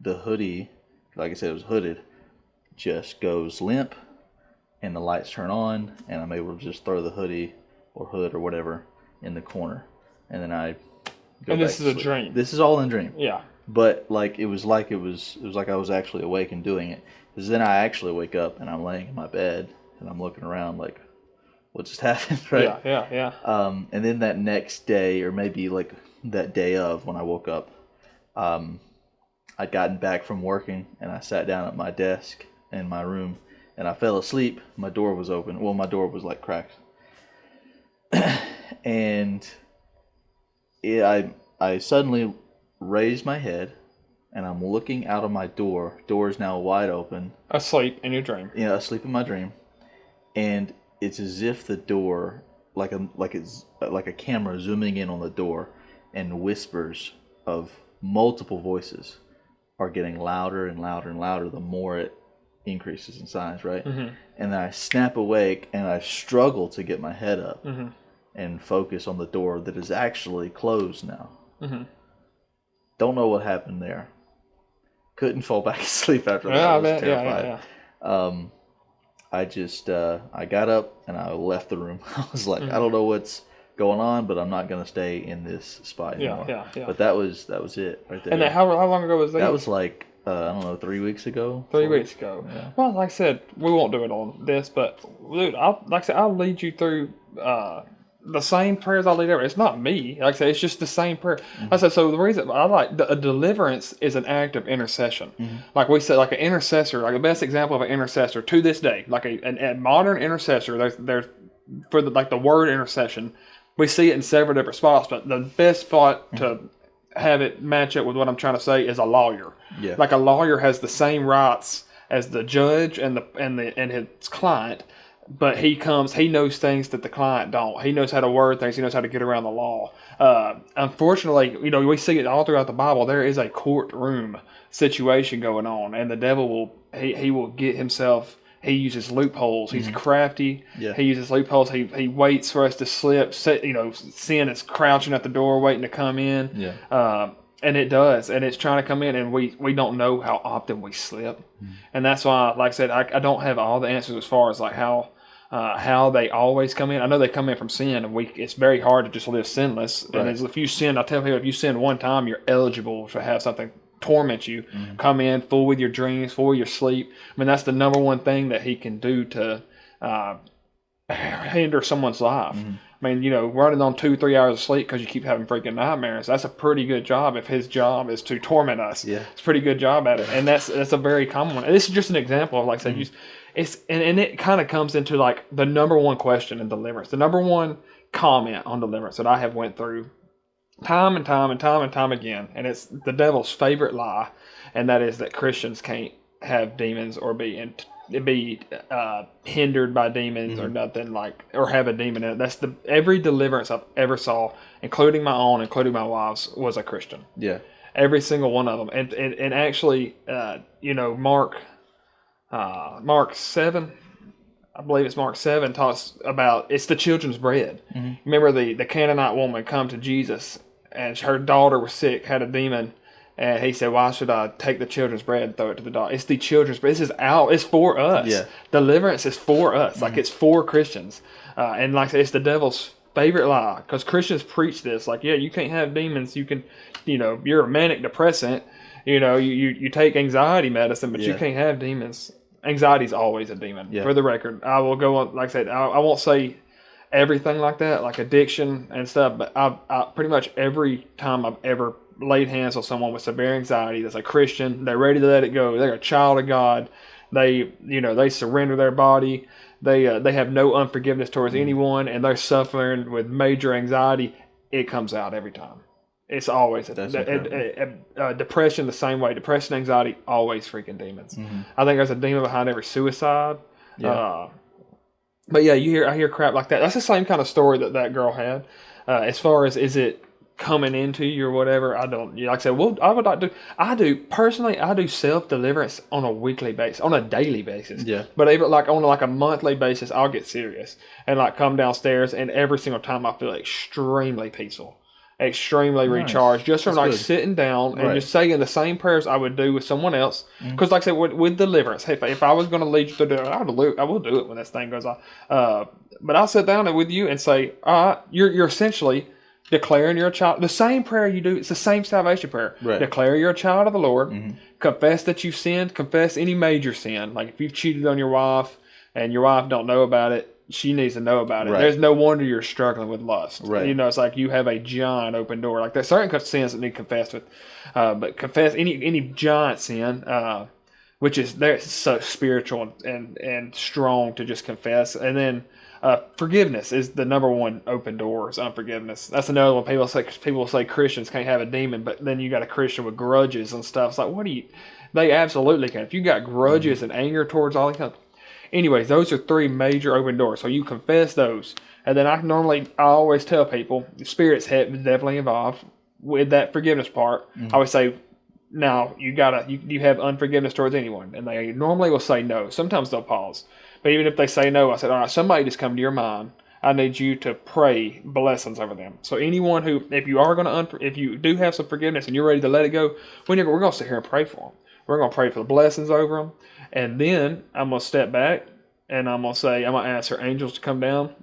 the hoodie, like I said, it was hooded, just goes limp, and the lights turn on, and I'm able to just throw the hoodie or hood or whatever in the corner, and then I go And back this to is a sleep. dream. This is all in dream. Yeah. But it was like I was actually awake and doing it. Because then I actually wake up and I'm laying in my bed and I'm looking around like, what just happened, right? Yeah. And then that next day, or maybe like that day of when I woke up, I'd gotten back from working and I sat down at my desk in my room and I fell asleep. My door was open. Well, my door was like cracked. And I suddenly raised my head and I'm looking out of my door. Door is now wide open. Asleep in your dream. Yeah, asleep in my dream. And it's as if the door, like a camera zooming in on the door, and whispers of multiple voices are getting louder and louder and louder the more it increases in size, right? And then I snap awake and I struggle to get my head up and focus on the door that is actually closed now. Don't know what happened there. Couldn't fall back asleep after that. I was terrified. I just I got up and I left the room. I was like, I don't know what's going on, but I'm not gonna stay in this spot anymore. Yeah. But that was it right there. And how long ago was that? That was like I don't know, 3 weeks ago. 3 weeks ago. Yeah. Well, like I said, we won't do it on this, but dude, I'll lead you through the same prayers I lead everyone. It's not me. Like I said, it's just the same prayer. I said, so the reason I like a deliverance is an act of intercession. Like we said, like an intercessor, like the best example of an intercessor to this day, like a modern intercessor. There's for the word intercession, we see it in several different spots, but the best spot to have it match up with what I'm trying to say is a lawyer. Yeah. Like a lawyer has the same rights as the judge and his client. But he knows things that the client don't. He knows how to word things. He knows how to get around the law. Unfortunately, we see it all throughout the Bible. There is a courtroom situation going on, and the devil will get himself. He uses loopholes. He's crafty. Yeah. He uses loopholes. He waits for us to slip. Sin is crouching at the door, waiting to come in. Yeah. And it does, and it's trying to come in, and we don't know how often we slip, and that's why, like I said, I don't have all the answers as far as like how they always come in. I know they come in from sin, and it's very hard to just live sinless. Right. And if you sin, I tell people, if you sin one time, you're eligible to have something torment you, come in full with your dreams, full with your sleep. I mean, that's the number one thing that he can do to hinder someone's life. I mean, running on 2-3 hours of sleep because you keep having freaking nightmares, that's a pretty good job if his job is to torment us. Yeah. It's a pretty good job at it. And that's a very common one. And this is just an example of, like I said, and it kind of comes into like the number one question in deliverance, the number one comment on deliverance that I have went through time and time and time and time again, and it's the devil's favorite lie, and that is that Christians can't have demons or be hindered by demons or nothing, or have a demon in it. That's every deliverance I've ever saw, including my own, including my wife's, was a Christian. Yeah. Every single one of them. And actually, Mark 7, I believe it's Mark 7, talks about it's the children's bread. Remember the Canaanite woman come to Jesus, and her daughter was sick, had a demon, and he said, "Why should I take the children's bread and throw it to the dog?" It's the children's bread. This is it's for us. Yeah. Deliverance is for us. Like, it's for Christians. And like I said, it's the devil's favorite lie, because Christians preach this. Like, yeah, you can't have demons. You can, you're a manic depressant. You take anxiety medicine, but you can't have demons. Anxiety is always a demon. Yeah. For the record, I will go on, like I said, I won't say everything like that, like addiction and stuff, but I pretty much every time I've ever laid hands on someone with severe anxiety that's a Christian, they're ready to let it go, they're a child of God, they surrender their body, they have no unforgiveness towards anyone, and they're suffering with major anxiety, it comes out every time. It's always depression the same way. Depression, anxiety, always freaking demons. I think there's a demon behind every suicide. Yeah. But yeah, I hear crap like that. That's the same kind of story that girl had. As far as, is it coming into you or whatever, I don't. Like I said, well, I do self-deliverance on a weekly basis, on a daily basis. Yeah. But even like on like a monthly basis, I'll get serious and like come downstairs, and every single time I feel extremely peaceful, extremely recharged, just from sitting down and just saying the same prayers I would do with someone else. Because like I said, with deliverance, hey, if I was going to lead you to do it, I will do it when this thing goes off. But I'll sit down with you and say, all right, you're essentially declaring you're a child. The same prayer you do, it's the same salvation prayer. Right. Declare you're a child of the Lord. Confess that you've sinned. Confess any major sin. Like if you've cheated on your wife and your wife don't know about it, she needs to know about it. Right. There's no wonder you're struggling with lust. Right. It's like you have a giant open door. Like there's certain sins that need confessed with, but confess any giant sin, which is they're so spiritual and strong to just confess. And then forgiveness is the number one open door. Is unforgiveness. That's another one. People say Christians can't have a demon, but then you got a Christian with grudges and stuff. It's like, they absolutely can. If you got grudges and anger towards all that. Anyways, those are three major open doors. So you confess those. And then I always tell people, the Spirit's head is definitely involved with that forgiveness part. I always say, now you have unforgiveness towards anyone. And they normally will say no. Sometimes they'll pause. But even if they say no, I said, all right, somebody just come to your mind. I need you to pray blessings over them. So anyone who, if you do have some forgiveness and you're ready to let it go, we're going to sit here and pray for them. We're going to pray for the blessings over them. And then I'm going to step back and I'm going to ask for angels to come down.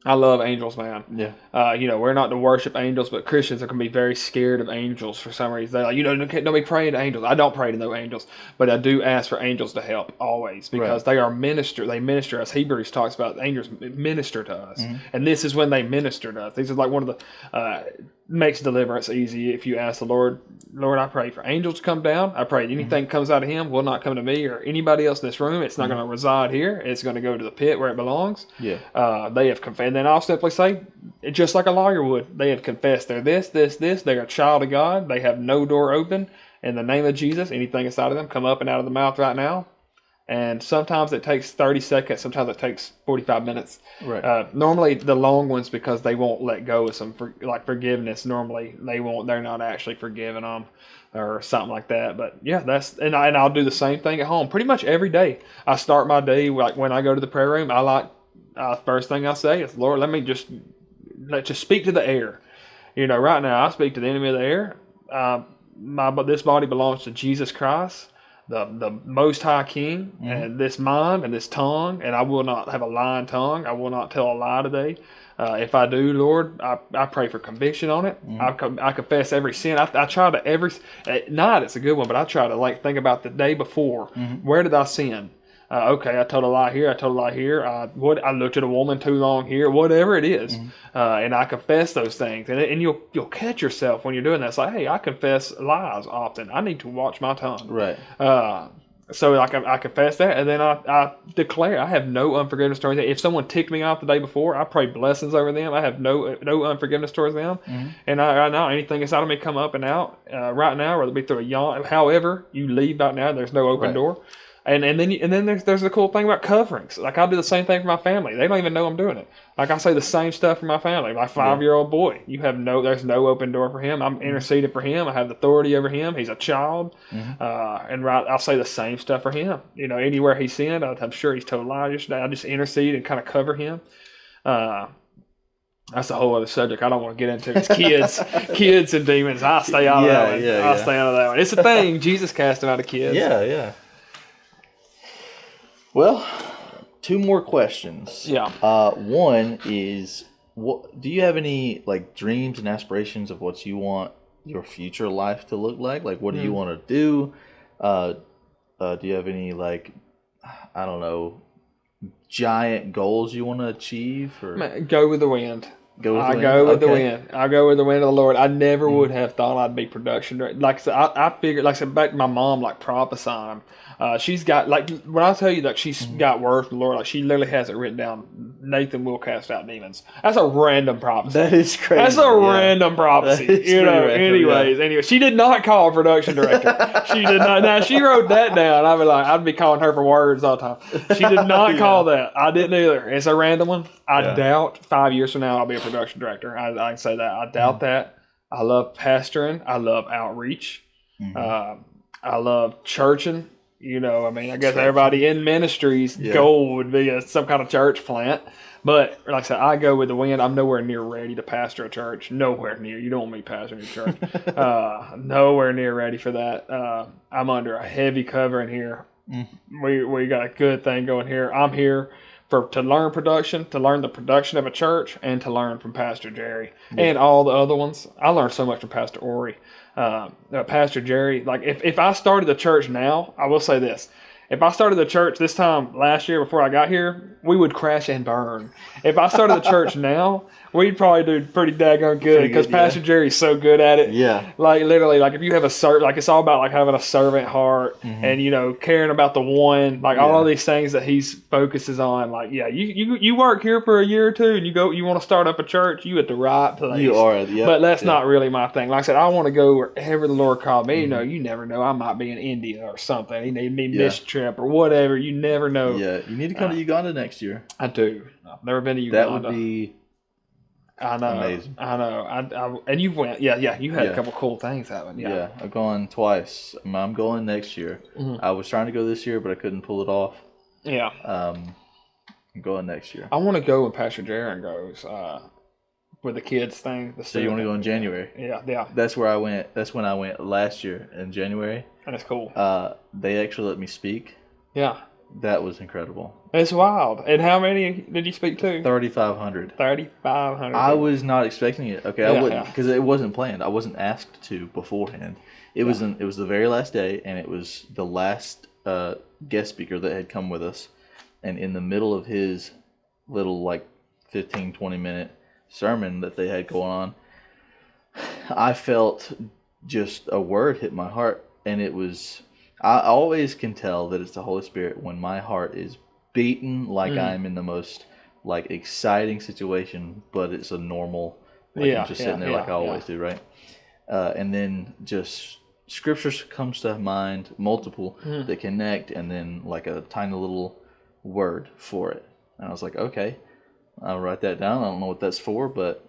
I love angels, man. Yeah. We're not to worship angels, but Christians are going to be very scared of angels for some reason. They're like, don't be praying to angels. I don't pray to no angels, but I do ask for angels to help always, because they minister us. Hebrews talks about angels minister to us. And this is when they minister to us. These are like one of the, makes deliverance easy. If you ask the Lord, I pray for angels to come down. I pray anything comes out of him will not come to me or anybody else in this room. It's not going to reside here. It's going to go to the pit where it belongs. Yeah. They have confessed. And then I'll simply say, just like a lawyer would, they have confessed they're this. They're a child of God. They have no door open. In the name of Jesus, anything inside of them come up and out of the mouth right now. And sometimes it takes 30 seconds. Sometimes it takes 45 minutes. Right. Normally the long ones, because they won't let go of some forgiveness. Normally they're not actually forgiving them or something like that. But yeah, and I'll do the same thing at home pretty much every day. I start my day, like when I go to the prayer room, first thing I say is, Lord, let's just speak to the air. Right now I speak to the enemy of the air. This body belongs to Jesus Christ. the Most High King and this mind and this tongue, and I will not have a lying tongue. I will not tell a lie today. If I do, Lord, I pray for conviction on it. I confess every sin. I try to at night it's a good one, but I try to like think about the day before. Where did I sin? Okay, I told a lie here. I told a lie here. I looked at a woman too long here. Whatever it is, and I confess those things. And you'll catch yourself when you're doing that. It's like, hey, I confess lies often. I need to watch my tongue. Right. So I confess that, and then I declare I have no unforgiveness towards them. If someone ticked me off the day before, I pray blessings over them. I have no unforgiveness towards them, and I know anything inside of me come up and out right now, whether it be through a yawn. However, you leave right now. There's no open door. And then there's the cool thing about coverings. Like I do the same thing for my family. They don't even know I'm doing it. Like I say the same stuff for my family. My 5-year-old boy, there's no open door for him. I'm interceding for him. I have the authority over him. He's a child, and I'll say the same stuff for him. Anywhere he sinned, I'm sure he's told lies yesterday. I just intercede and kind of cover him. That's a whole other subject I don't want to get into. It's kids and demons. I stay out of that one. I'll stay out of that one. It's a thing. Jesus cast them out of kids. Yeah. Well, 2 more questions. Yeah. One is, do you have any like dreams and aspirations of what you want your future life to look like? Like, what do you want to do? Do you have any like, I don't know, giant goals you want to achieve? Or go with the wind. Go with the wind. Go with the wind. I go with the wind of the Lord. I never would have thought I'd be production director. Like I said, I figured, like I said, back to my mom, like prophesying. She's got, like, when I tell you that she's got words from the Lord, like she literally has it written down. Nathan will cast out demons. That's a random prophecy. That is crazy. That's a random prophecy. Anyway, she did not call a production director. She did not. Now she wrote that down. I'd be calling her for words all the time. She did not call that. I didn't either. It's a random one. I doubt 5 years from now I'll be a production director. I can say that. I doubt that. I love pastoring. I love outreach. I love churching. I guess everybody in ministry's goal would be some kind of church plant. But like I said, I go with the wind. I'm nowhere near ready to pastor a church. Nowhere near. You don't want me pastoring a church. Nowhere near ready for that. I'm under a heavy covering here. We got a good thing going here. I'm here to learn production, to learn the production of a church, and to learn from Pastor Jerry and all the other ones. I learned so much from Pastor Ori. Pastor Jerry, like if I started the church now, I will say this. If I started the church this time last year before I got here, we would crash and burn. If I started the church now, we'd probably do pretty daggone good because Pastor Jerry's so good at it. Yeah. Like literally, like if you have like it's all about like having a servant heart and caring about the one, like all of these things that he focuses on. Like you work here for a year or two and you want to start up a church, you at the right place. You are, but that's not really my thing. Like I said, I want to go wherever the Lord called me. You never know. I might be in India or something. He need me mission trip or whatever. You never know. Yeah, you need to come to Uganda next year. I do. I've never been to Uganda. That would be amazing. I know. And you went. Yeah. You had a couple cool things happen. Yeah, I've gone twice. I'm going next year. I was trying to go this year, but I couldn't pull it off. Yeah. I'm going next year. I want to go when Pastor Jaron goes. With the kids thing. So you want to go in January? Yeah. That's where I went. That's when I went last year in January. And it's cool. They actually let me speak. Yeah. That was incredible. It's wild. And how many did you speak to? 3,500. 3,500. I was not expecting it. Okay, I wouldn't because it wasn't planned. I wasn't asked to beforehand. It was the very last day, and it was the last guest speaker that had come with us. And in the middle of his little 15, 20-minute sermon that they had going on, I felt just a word hit my heart, and it was, I always can tell that it's the Holy Spirit when my heart is beaten like I'm in the most exciting situation, but it's a normal, I'm just sitting there like I always do, right? And then just scriptures comes to mind, multiple that connect, and then a tiny little word for it. And I was like, okay, I'll write that down. I don't know what that's for, but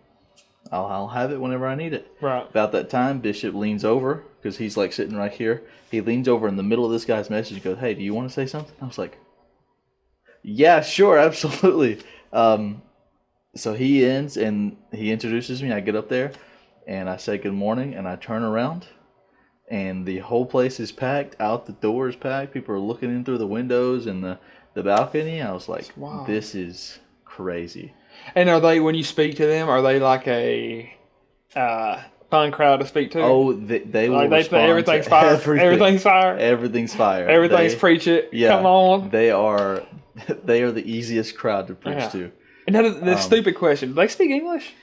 I'll have it whenever I need it. Right. About that time, Bishop leans over, because he's sitting right here. He leans over in the middle of this guy's message and goes, hey, do you want to say something? I was like, yeah, sure, absolutely. So he ends and he introduces me. I get up there and I say good morning and I turn around and the whole place is packed. Out the door is packed. People are looking in through the windows and the balcony. I was like, Wow. this is crazy. And are they, when you speak to them, are they like a fun crowd to speak to? Oh, they will like they respond everything's to fire. everything. Everything's fire. Everything's fire. Everything's preach it. Yeah, Come on. they are the easiest crowd to preach Yeah. to. And now the stupid question: do they speak English?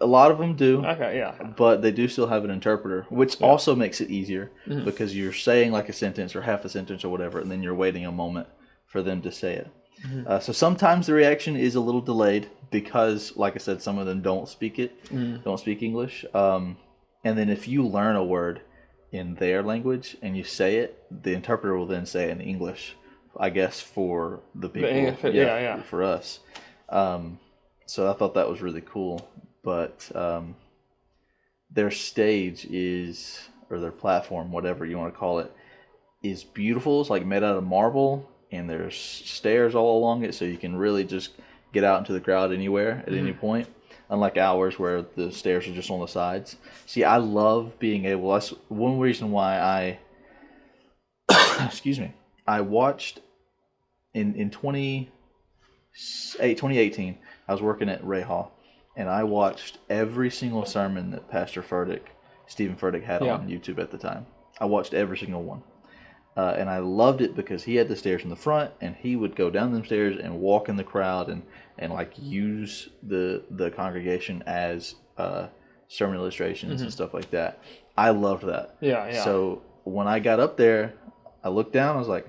A lot of them do. Okay, yeah. But they do still have an interpreter, which also makes it easier because you're saying like a sentence or half a sentence or whatever, and then you're waiting a moment for them to say it. So sometimes the reaction is a little delayed because, like I said, some of them don't speak don't speak English. And then if you learn a word in their language and you say it, the interpreter will then say it in English, I guess, for the people, for us. So I thought that was really cool. But their stage is, or their platform, whatever you want to call it, is beautiful. It's like made out of marble, and there's stairs all along it, so you can really just get out into the crowd anywhere at any point. Unlike ours, where the stairs are just on the sides. See, I love being able. That's one reason why excuse me. I watched in 2018. I was working at Ray Hall. And I watched every single sermon that Pastor Stephen Furtick had on YouTube at the time. I watched every single one. And I loved it because he had the stairs in the front, and he would go down them stairs and walk in the crowd and like use the congregation as sermon illustrations and stuff like that. I loved that. Yeah. So when I got up there, I looked down, I was like,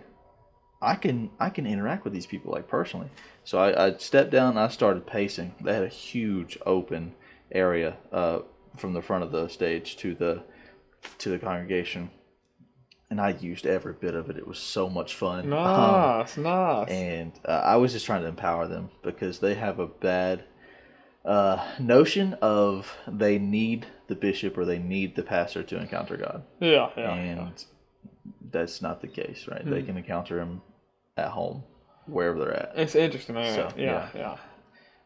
I can interact with these people like personally. So I stepped down and I started pacing. They had a huge open area from the front of the stage to the congregation, and I used every bit of it. It was so much fun. Nice. And I was just trying to empower them because they have a bad notion of they need the bishop or they need the pastor to encounter God. Yeah. And that's not the case, right? They can encounter him at home, wherever they're at. It's interesting, man. So, Yeah.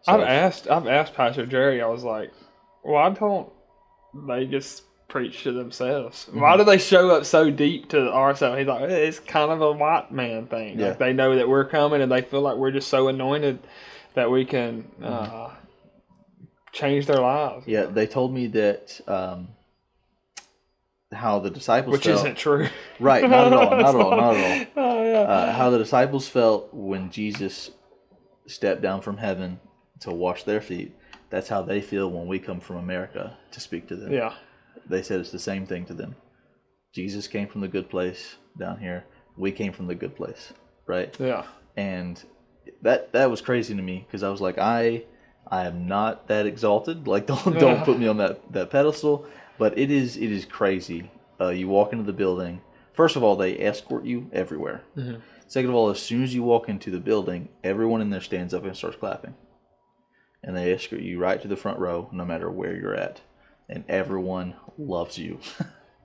So, I've asked Pastor Jerry. I was like, why don't they just preach to themselves? Why do they show up so deep to our stuff? He's like, it's kind of a white man thing. Yeah. Like they know that we're coming, and they feel like we're just so anointed that we can change their lives. Yeah, they told me that how the disciples Which felt. isn't true. Right, not at all. Oh, yeah. How the disciples felt when Jesus stepped down from heaven to wash their feet. That's how they feel when we come from America to speak to them. Yeah. They said it's the same thing to them. Jesus came from the good place down here. We came from the good place, right? Yeah. And that was crazy to me because I was like, I am not that exalted. Like, don't put me on that pedestal. But it is crazy. You walk into the building. First of all, they escort you everywhere. Second of all, as soon as you walk into the building, everyone in there stands up and starts clapping. And they escort you right to the front row, no matter where you're at. And everyone loves you.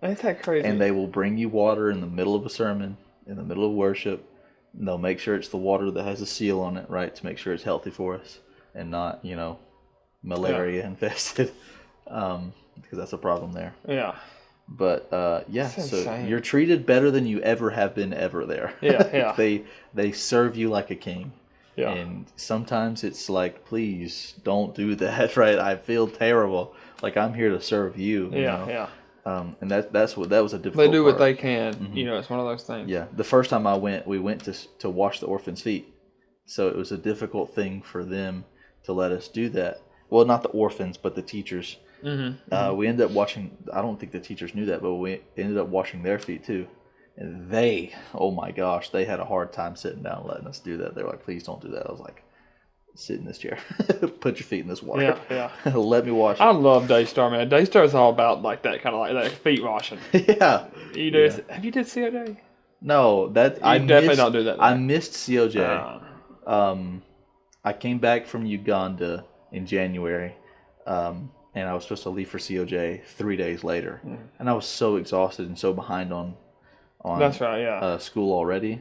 Ain't that crazy? And they will bring you water in the middle of a sermon, in the middle of worship. And they'll make sure it's the water that has a seal on it, right, to make sure it's healthy for us and not, malaria infested. Because that's a problem there. Yeah. But so insane. you're treated better than you ever have been ever there. Yeah. They serve you like a king. Yeah. And sometimes it's like, please don't do that, right? I feel terrible. Like, I'm here to serve you. Yeah. And that was a difficult They do what part. they can. It's one of those things. Yeah. The first time we went to wash the orphans' feet. So it was a difficult thing for them to let us do that. Well, not the orphans, but the teachers. We ended up washing, I don't think the teachers knew that, but we ended up washing their feet too. And they, oh my gosh, they had a hard time sitting down and letting us do that. They were like, please don't do that. I was like, sit in this chair. Put your feet in this water. Yeah. Let me wash it. I love Daystar, man. Daystar's all about like that kind of like that feet washing. Yeah. You do. Yeah. Have you did COJ? No, I definitely don't do that. I missed COJ. I came back from Uganda in January. And I was supposed to leave for COJ 3 days later. And I was so exhausted and so behind on that's right, yeah. School already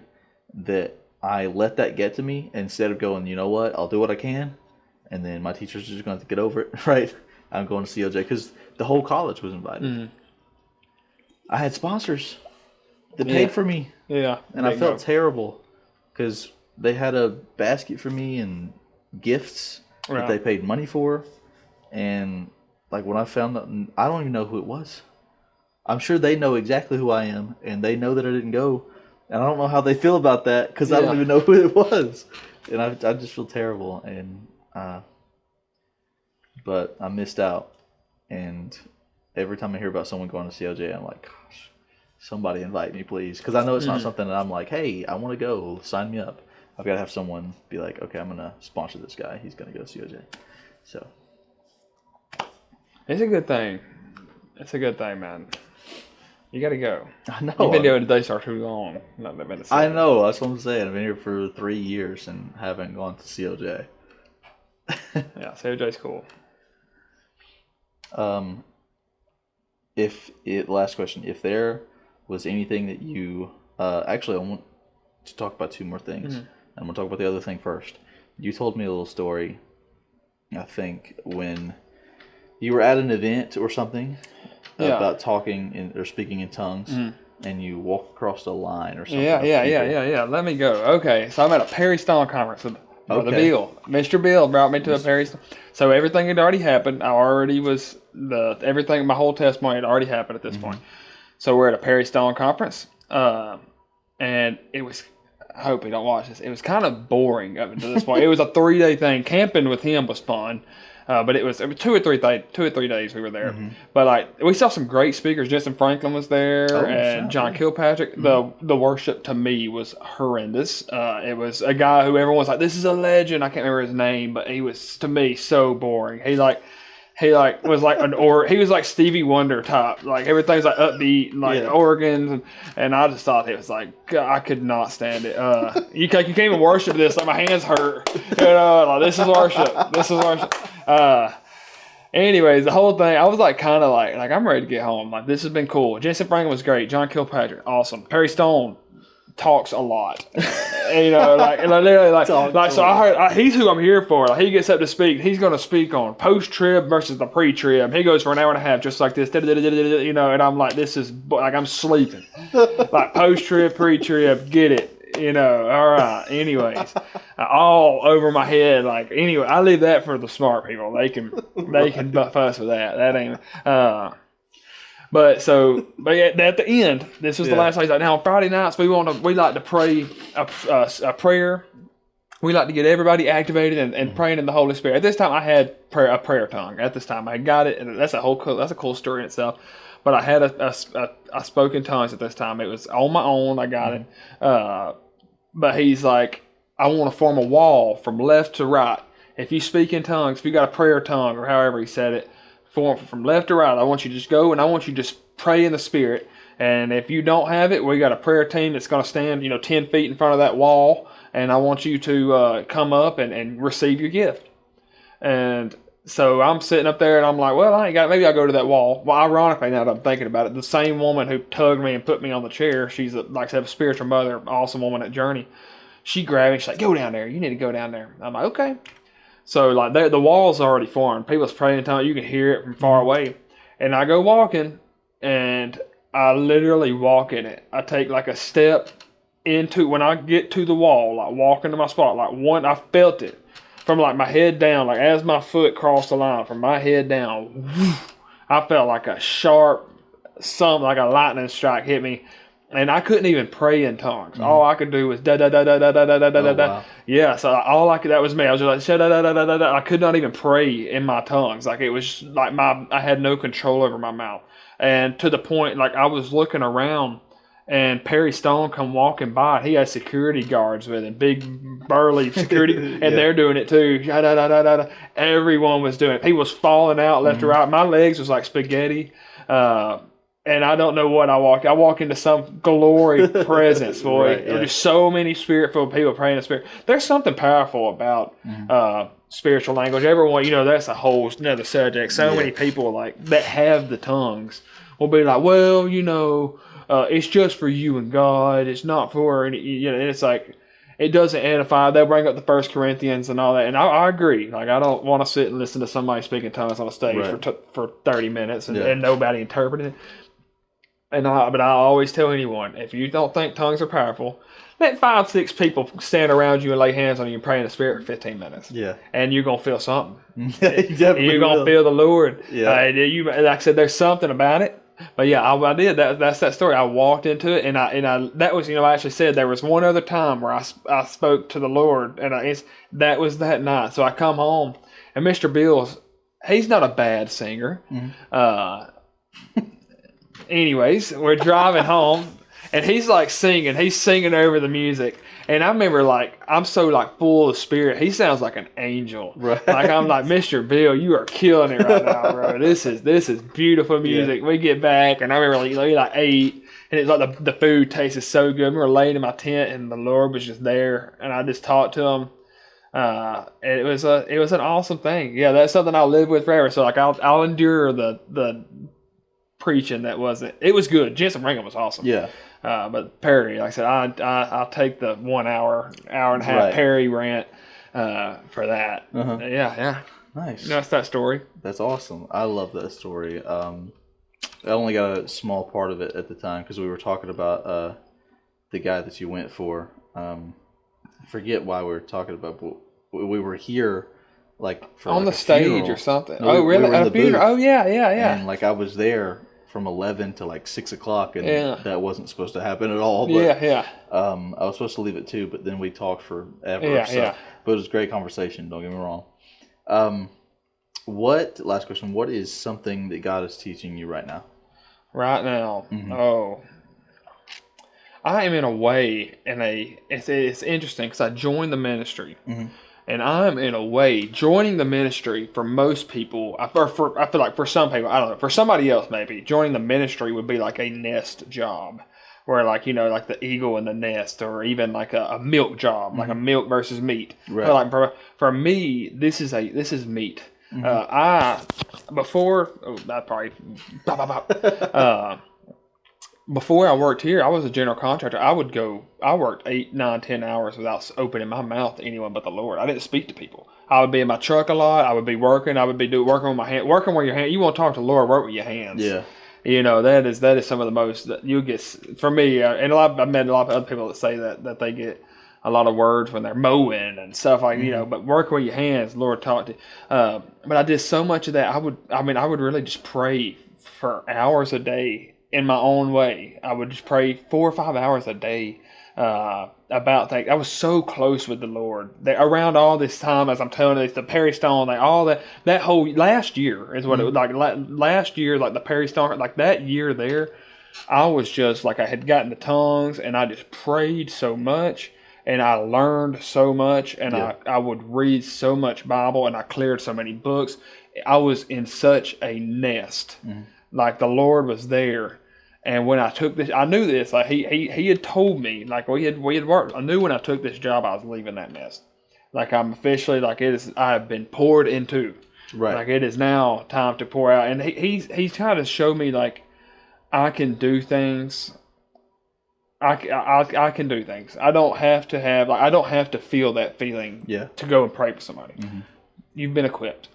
that I let that get to me instead of going, you know what, I'll do what I can. And then my teachers are just going to get over it, right? I'm going to COJ because the whole college was invited. I had sponsors that paid for me. Yeah. And I felt terrible because they had a basket for me and gifts that they paid money for. And like when I found out, I don't even know who it was. I'm sure they know exactly who I am, and they know that I didn't go. And I don't know how they feel about that because I don't even know who it was. And I just feel terrible. And but I missed out. And every time I hear about someone going to COJ, I'm like, gosh, somebody invite me, please. Because I know it's not something that I'm like, hey, I want to go. Sign me up. I've got to have someone be like, okay, I'm going to sponsor this guy. He's going to go to COJ. So. It's a good thing. It's a good thing, man. You got to go. I know. You've been doing the Daystar too long. I know. That's what I'm saying. I've been here for 3 years and haven't gone to COJ. Yeah, COJ's cool. Last question. If there was anything that you... actually, I want to talk about 2 more things. I'm going to talk about the other thing first. You told me a little story, I think, when you were at an event or something about talking or speaking in tongues, and you walk across the line or something. Yeah. Let me go. Okay, so I'm at a Perry Stone conference with Brother Bill. Mr. Bill brought me to a Perry Stone. So everything had already happened. Everything, my whole testimony had already happened at this point. So we're at a Perry Stone conference, and it was... I hope he don't watch this. It was kind of boring up until this point. It was a 3-day thing. Camping with him was fun, but it was 2 or 3 days we were there. But like we saw some great speakers. Jensen Franklin was there, and John Kilpatrick. The worship to me was horrendous. It was a guy who everyone was like, "This is a legend." I can't remember his name, but he was to me so boring. He was like Stevie Wonder type. Like everything's like upbeat and like organs, and I just thought it was like, God, I could not stand it. You can't even worship this. Like my hands hurt. Like this is worship. Anyways, the whole thing, I was like kind of like I'm ready to get home. Like this has been cool. Jensen Franklin was great. John Kilpatrick, awesome. Perry Stone talks a lot. So I heard he's who I'm here for. Like, he gets up to speak. He's going to speak on post-trib versus the pre-trib. He goes for an hour and a half just like this, and I'm like, this is like I'm sleeping. Like post-trib, pre-trib, get it. All right. Anyways, all over my head. Like anyway, I leave that for the smart people. They can fuss with that. That ain't. But at the end, this was the last night. Now on Friday nights, we like to pray a prayer. We like to get everybody activated and praying in the Holy Spirit. At this time, I had a prayer tongue. At this time, I got it, and that's a cool story in itself. But I had I spoke in tongues at this time. It was on my own. I got it. But he's like, I want to form a wall from left to right. If you speak in tongues, if you got a prayer tongue or however he said it, from left to right, I want you to just go and I want you to just pray in the Spirit. And if you don't have it, we got a prayer team that's going to stand 10 feet in front of that wall. And I want you to come up and receive your gift. And so I'm sitting up there and I'm like, well, I ain't got it. Maybe I'll go to that wall. Well, ironically, now that I'm thinking about it, the same woman who tugged me and put me on the chair, she's like a spiritual mother, awesome woman at Journey. She grabbed me. She's like, go down there. You need to go down there. I'm like, okay. So like the wall's already formed. People's praying in tongues. You can hear it from far away. And I go walking, and I literally walk in it. I take like a step into when I get to the wall, like walking to my spot. Like I felt it from like my head down. Like as my foot crossed the line, from my head down, I felt like a sharp, like a lightning strike hit me. And I couldn't even pray in tongues. All I could do was da da da da da da da da da da. Wow. Yeah, so that was me. I was just like da da da da da da. I could not even pray in my tongues. Like it was like I had no control over my mouth. And to the point, like I was looking around, and Perry Stone come walking by. He had security guards with him, big burly security, and they're doing it too. Da da da da da. Everyone was doing it. People was falling out left to right. My legs was like spaghetti. And I don't know what I walked. I walk into some glory presence, boy. Right, yeah. There's so many spirit-filled people praying in the Spirit. There's something powerful about spiritual language. Everyone, that's a whole another subject. So many people like that have the tongues will be like, well, it's just for you and God. It's not for any. And it's like it doesn't edify. They'll bring up the 1 Corinthians and all that, and I agree. Like I don't want to sit and listen to somebody speak in tongues on a stage for 30 minutes and nobody interpreting it. But I always tell anyone, if you don't think tongues are powerful, let 5, 6 people stand around you and lay hands on you and pray in the Spirit for 15 minutes. Yeah. And you're going to feel something. You definitely You're going to will. feel the Lord. Yeah. Like I said, there's something about it. But yeah, I did. That's that story. I walked into it, and I that was, I actually said there was one other time where I spoke to the Lord, and that was that night. So I come home, and Mr. Bills, he's not a bad singer. Anyways, we're driving home, and he's like singing. He's singing over the music. And I remember, like, I'm so, like, full of spirit. He sounds like an angel. Right. Like, I'm like, Mr. Bill, you are killing it right now, bro. This is beautiful music. Yeah. We get back, and I remember, like, ate, and it's like the food tasted so good. We were laying in my tent, and the Lord was just there, and I just talked to him. And it was an awesome thing. Yeah, that's something I'll live with forever. So, like, I'll endure the preaching that wasn't. It was good. Jensen Ringham was awesome. Yeah. But Perry, like I said, I'll take the 1 hour and a half Right. Perry rant for that. Yeah. Nice. That's that story. That's awesome. I love that story. I only got a small part of it at the time because we were talking about the guy that you went for. I forget why we were talking about, but we were here like for on like the stage funeral. or something. No, really? We were in the booth, Oh yeah. And like I was there from 11 to like 6 o'clock, and that wasn't supposed to happen at all. But, I was supposed to leave at 2, but then we talked forever. But it was a great conversation. Don't get me wrong. Last question? What is something that God is teaching you right now? Right now, I am in a way it's interesting because I joined the ministry. And I'm, in a way, joining the ministry for most people, I feel like for some people, I don't know, for somebody else maybe, joining the ministry would be like a nest job. Where like, like the eagle in the nest, or even like a milk job, like a milk versus meat. Right. But like for me, this is meat. Before I worked here, I was a general contractor. I worked 8, 9, 10 hours without opening my mouth to anyone but the Lord. I didn't speak to people. I would be in my truck a lot. I would be working. I would be working with my hand, working with your hand. You want to talk to the Lord, work with your hands. Yeah. That is some of the most that you get for me. And I've met a lot of other people that say that they get a lot of words when they're mowing and stuff like but working with your hands, Lord taught to. But I did so much of that. I would really just pray for hours a day. In my own way, I would just pray 4 or 5 hours a day about things. I was so close with the Lord around all this time, as I'm telling you, the Perry Stone, like all that whole last year is what it was like. Last year, like the Perry Stone, like that year there, I was just like I had gotten the tongues, and I just prayed so much, and I learned so much, and I would read so much Bible, and I cleared so many books. I was in such a nest, like the Lord was there. And when I took this, I knew this. Like he had told me, like we had worked. I knew when I took this job, I was leaving that nest. Like I'm officially, like it is. I have been poured into. Right. Like it is now time to pour out. And he's trying to show me like I can do things. I can do things. I don't have to have I don't have to feel that feeling. To go and pray for somebody. You've been equipped.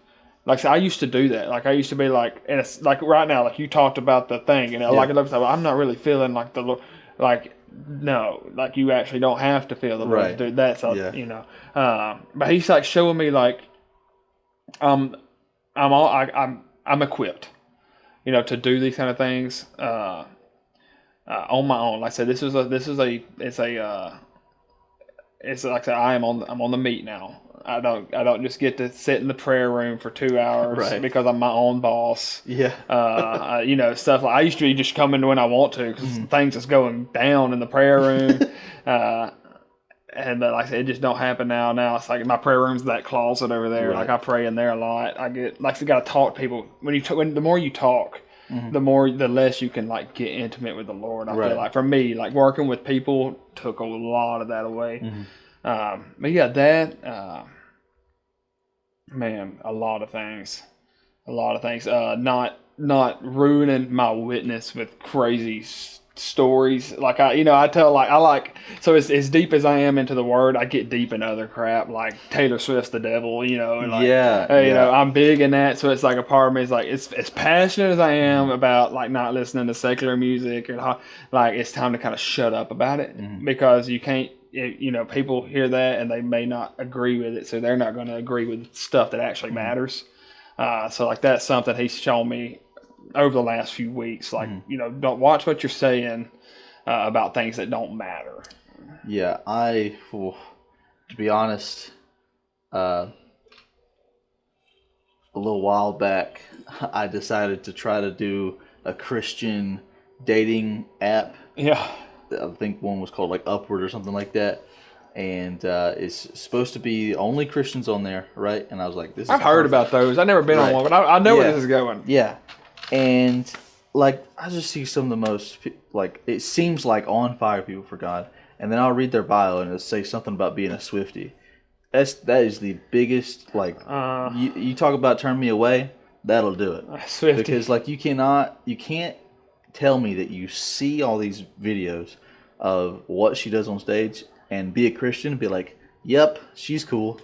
Like I used to do that. Like I used to be like, and it's like right now, like you talked about the thing, and like I'm not really feeling like the Lord. Like no, like you actually don't have to feel the Lord. Right. Dude, that's But he's like showing me like, I'm equipped, to do these kind of things on my own. Like I said, it's like I said, I'm on the meat now. I don't just get to sit in the prayer room for 2 hours because I'm my own boss. Stuff like I used to just come in when I want to because things is going down in the prayer room. And like I said, it just don't happen now. Now it's like my prayer room's that closet over there. Like I pray in there a lot. I get like you got to talk to people. When the more you talk, the less you can like get intimate with the Lord. I feel like for me, like working with people took a lot of that away. But yeah, that man, a lot of things. Not ruining my witness with crazy stories. Like I tell so as deep as I am into the word, I get deep in other crap like Taylor Swift's The Devil, and like you know, I'm big in that. So it's like a part of me is like it's as passionate as I am about like not listening to secular music and like it's time to kind of shut up about it because you can't. People hear that and they may not agree with it, so they're not going to agree with stuff that actually matters. So like that's something he's shown me over the last few weeks. Like don't watch what you're saying about things that don't matter. Yeah, to be honest, a little while back, I decided to try to do a Christian dating app. Yeah. I think one was called like Upward or something like that, and it's supposed to be only Christians on there, right? And I was like, "This." I've heard about those. I've never been on one, but I know where this is going. Yeah, and like I just see some of the most like it seems like on fire people for God, and then I'll read their bio and it'll say something about being a Swiftie. That is the biggest like you talk about turn me away. That'll do it. Swiftie. Because like you can't tell me that you see all these videos of what she does on stage and be a Christian and be like, yep, she's cool.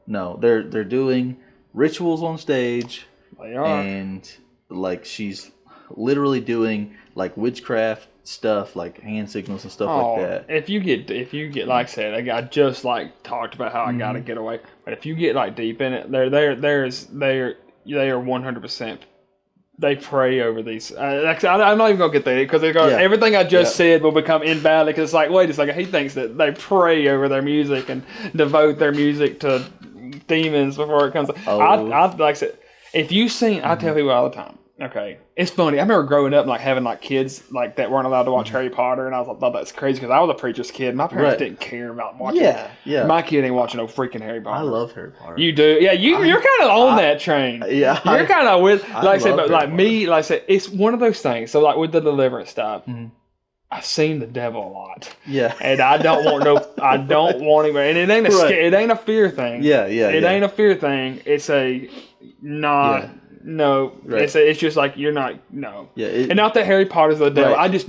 No, they're doing rituals on stage. They are. And like she's literally doing like witchcraft stuff, like hand signals and stuff like that. If you get like I said, I just like talked about how I gotta get away. But if you get like deep in it, they are 100%. They pray over these. I'm not even gonna get there because everything I just said will become invalid. Because it's like, wait a second, he thinks that they pray over their music and devote their music to demons before it comes. I like I said, if you sing, I tell people all the time. Okay, it's funny. I remember growing up and like having like kids like that weren't allowed to watch Harry Potter, and I thought that's crazy because I was a preacher's kid. My parents didn't care about watching. Yeah. My kid ain't watching no freaking Harry Potter. I love Harry Potter. You do, yeah. You're kind of on that train. Yeah, you're kind of with like I said, but like me, like I said, it's one of those things. So like with the deliverance stuff. I've seen the devil a lot. Yeah. And I don't want him. And it ain't it ain't a fear thing. It ain't a fear thing. It's a no. It's just like you're not and not that Harry Potter's the devil. I just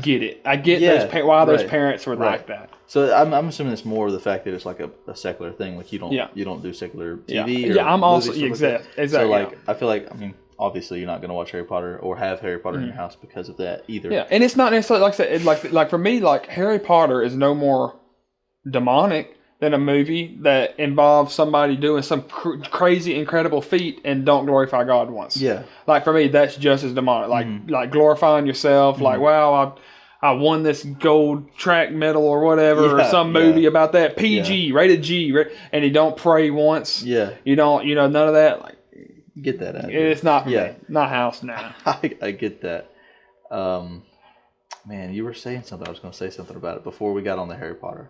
get it. I get those parents were like that. So I'm assuming it's more of the fact that it's like a secular thing. Like you don't do secular TV. I'm also exactly. So like I feel like obviously you're not going to watch Harry Potter or have Harry Potter in your house because of that either. Yeah, and it's not necessarily like I said, like for me, like Harry Potter is no more demonic than a movie that involves somebody doing some crazy, incredible feat and don't glorify God once. Yeah. Like for me, that's just as demonic. Like like glorifying yourself. Like wow, I won this gold track medal or whatever, or some movie about that. PG, rated G, and you don't pray once. Yeah. You don't, none of that. Like. Get that out of It's not for me. Not house now. I get that. Man, you were saying something. I was going to say something about it before we got on the Harry Potter.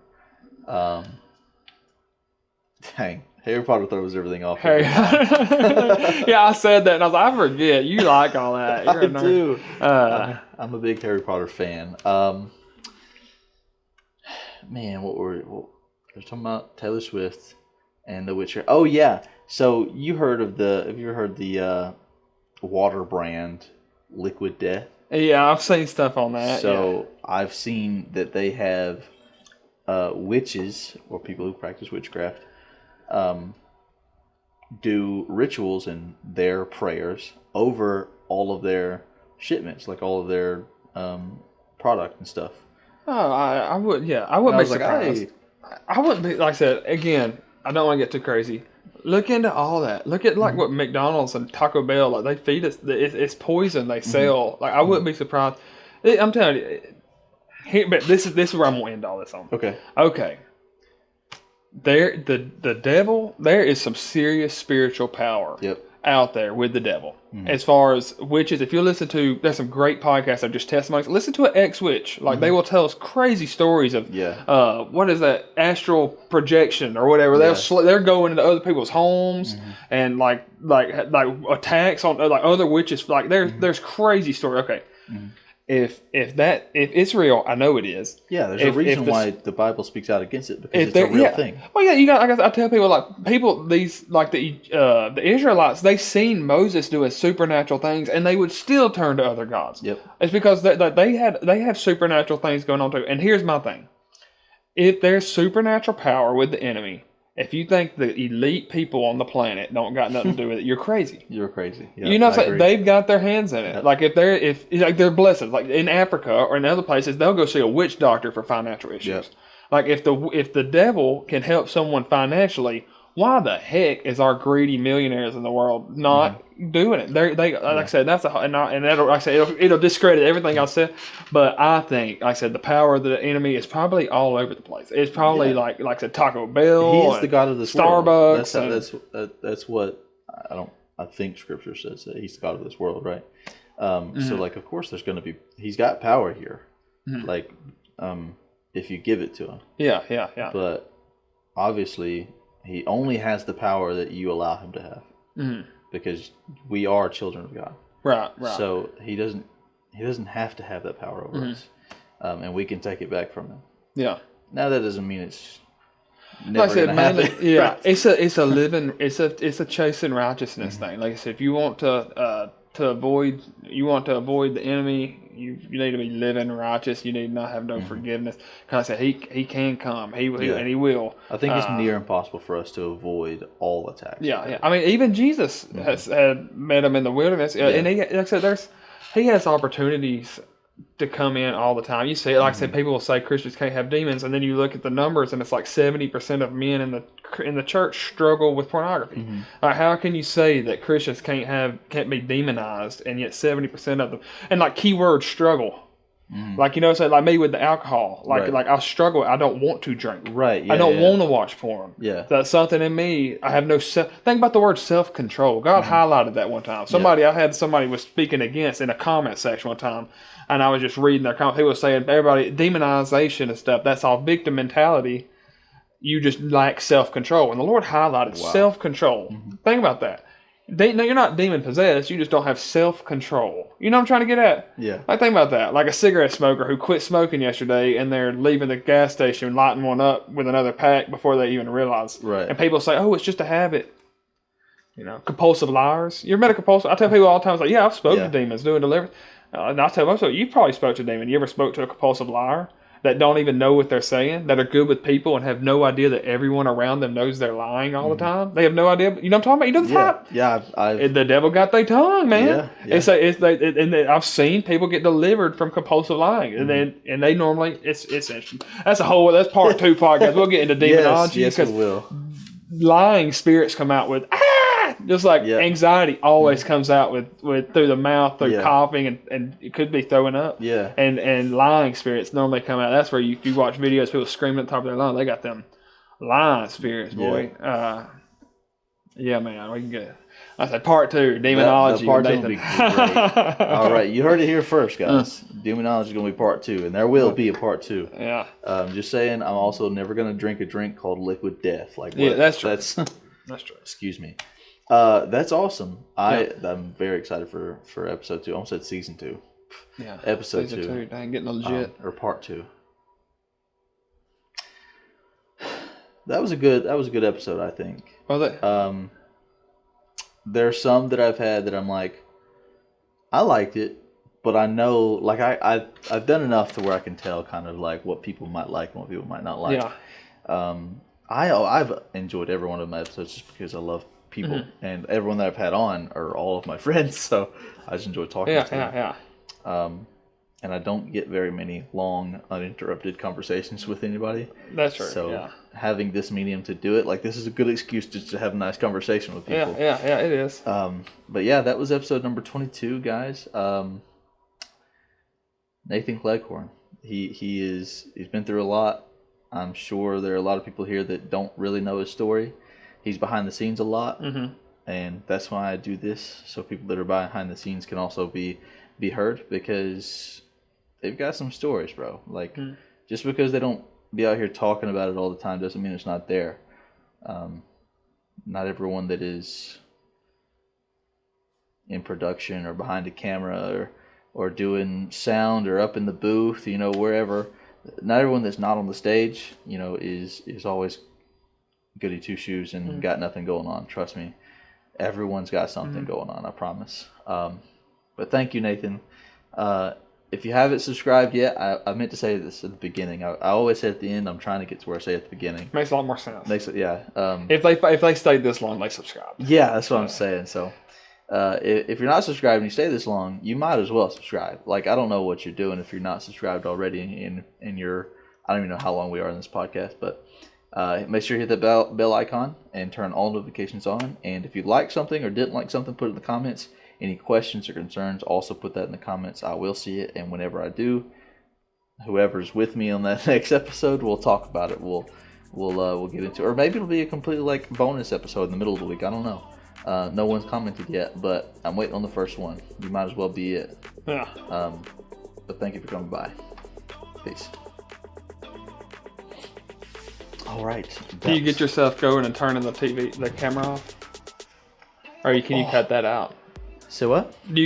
Dang. Harry Potter throws everything off. Yeah, I said that, and I was like, I forget. You like all that. You're I do. I'm a big Harry Potter fan. Man, what were we talking about? Taylor Swift and The Witcher. Oh, yeah. So have you heard the water brand Liquid Death? Yeah, I've seen stuff on that. So I've seen that they have witches or people who practice witchcraft do rituals and their prayers over all of their shipments, like all of their product and stuff. Oh, I wouldn't be surprised. I wouldn't be, like I said, again, I don't want to get too crazy. Look into all that. Look at like what McDonald's and Taco Bell, like they feed us. It's poison they sell. Like I wouldn't be surprised. I'm telling you. But this is where I'm gonna end all this on. Okay. The devil. There is some serious spiritual power. Out there with the devil. As far as witches, if you listen to, there's some great podcasts of just testimonies. Listen to an ex-witch. Like they will tell us crazy stories of what is that, astral projection or whatever. They're going into other people's homes and like attacks on like other witches. Like there's crazy story. Okay. if it's real, I know it is. Yeah, there's a reason why the Bible speaks out against it, because it's a real thing. Well, yeah, you got. I tell people, the Israelites, they seen Moses doing supernatural things, and they would still turn to other gods. Yep. It's because they have supernatural things going on too. And here's my thing: if there's supernatural power with the enemy, if you think the elite people on the planet don't got nothing to do with it, you're crazy. You're crazy. Yep, you know what I'm saying? They've got their hands in it. Yep. Like if they're blessed. Like in Africa or in other places, they'll go see a witch doctor for financial issues. Yep. Like if the devil can help someone financially, why the heck is our greedy millionaires in the world not doing it? Like I said, it'll discredit everything I said. But I think, like I said, the power of the enemy is probably all over the place. It's probably like I said, Taco Bell. He is the god of this Starbucks. World. That's what I think Scripture says, that he's the god of this world, right? So like, of course, he's got power here, like if you give it to him. Yeah. But obviously, he only has the power that you allow him to have, because we are children of God. Right. So he doesn't have to have that power over us, and we can take it back from him. Yeah. Now that doesn't mean it's never like I said, happen. yeah, Right. it's a chasing righteousness thing. Like I said, if you want to avoid the enemy, you need to be living righteous. You need to not have no forgiveness. Because I said, he can come, and he will. I think it's near impossible for us to avoid all attacks. Yeah. I mean, even Jesus had met him in the wilderness, and he, like I said, he has opportunities to come in all the time. You see it, like I said, people will say Christians can't have demons, and then you look at the numbers, and it's like 70% of men in the church struggle with pornography. Like, how can you say that Christians can't be demonized, and yet 70% of them, and like keyword struggle, like so like me with the alcohol, like I struggle. I don't want to drink. Right. Yeah, I don't want to watch porn. Yeah. That's something in me. I have no think about the word self-control. God highlighted that one time. Somebody was speaking against in a comment section one time. And I was just reading their comments. He was saying, everybody, demonization and stuff, that's all victim mentality. You just lack self-control. And the Lord highlighted self-control. Think about that. No, you're not demon-possessed. You just don't have self-control. You know what I'm trying to get at? Yeah. Like, think about that. Like a cigarette smoker who quit smoking yesterday, and they're leaving the gas station, lighting one up with another pack before they even realize. Right. And people say, oh, it's just a habit. Compulsive liars. You ever met a compulsive? I tell people all the time, like, yeah, I've spoken to demons doing deliverance. And I tell most of you probably spoke to a demon. You ever spoke to a compulsive liar that don't even know what they're saying, that are good with people and have no idea that everyone around them knows they're lying all the time? They have no idea. You know what I'm talking about? You know the type? Yeah, the devil got their tongue, man. Yeah. And I've seen people get delivered from compulsive lying, and they normally it's interesting. That's part 2 podcast. We'll get into demonology. Yes, we will. Lying spirits come out with just like anxiety always comes out with through the mouth, through coughing, and it could be throwing up. Yeah. And lying spirits normally come out. That's where if you watch videos, people screaming at the top of their lungs, they got them lying spirits, boy. Yeah, man, we can get. I said part 2, demonology. Part 2 will be great. All right, you heard it here first, guys. Demonology is going to be part 2, and there will be a part 2. Yeah. Just saying, I'm also never going to drink a drink called liquid death. Like, that's true. That's true. Excuse me. That's awesome. I'm very excited for episode 2. I almost said season 2. Yeah. Episode season 2. Dang, getting legit. Or part 2. That was a good episode, I think. Was it? There's some that I've had that I'm like, I liked it, but I know, like, I've done enough to where I can tell kind of like what people might like and what people might not like. Yeah. I've enjoyed every one of my episodes just because I love people, and everyone that I've had on are all of my friends, so I just enjoy talking to them. Yeah. And I don't get very many long, uninterrupted conversations with anybody. That's true. So having this medium to do it, like, this is a good excuse just to have a nice conversation with people. Yeah, it is. But yeah, that was episode number 22, guys. Nathan Cleghorn. He's been through a lot. I'm sure there are a lot of people here that don't really know his story. He's behind the scenes a lot, and that's why I do this, so people that are behind the scenes can also be heard, because they've got some stories, bro. Like, just because they don't be out here talking about it all the time doesn't mean it's not there. Not everyone that is in production or behind a camera or doing sound or up in the booth, wherever. Not everyone that's not on the stage, is always goody two shoes and got nothing going on. Trust me, everyone's got something going on. I promise. But thank you, Nathan. If you haven't subscribed yet, I meant to say this at the beginning. I always say at the end. I'm trying to get to where I say at the beginning. Makes a lot more sense. If they stayed this long, they subscribed. Yeah, that's what I'm saying. So, if you're not subscribed and you stay this long, you might as well subscribe. Like, I don't know what you're doing if you're not subscribed already, and you're, I don't even know how long we are in this podcast, but make sure you hit the bell icon and turn all notifications on. And if you like something or didn't like something, put it in the comments. Any questions or concerns, also put that in the comments. I will see it, and whenever I do, whoever's with me on that next episode, we'll talk about it. We'll get into it. Or maybe it'll be a completely like bonus episode in the middle of the week. I don't know. No one's commented yet, but I'm waiting on the first one. You might as well be it. Yeah. But thank you for coming by. Peace. All right. Can you get yourself going and turning the camera off? Or can you cut that out? So what? Do you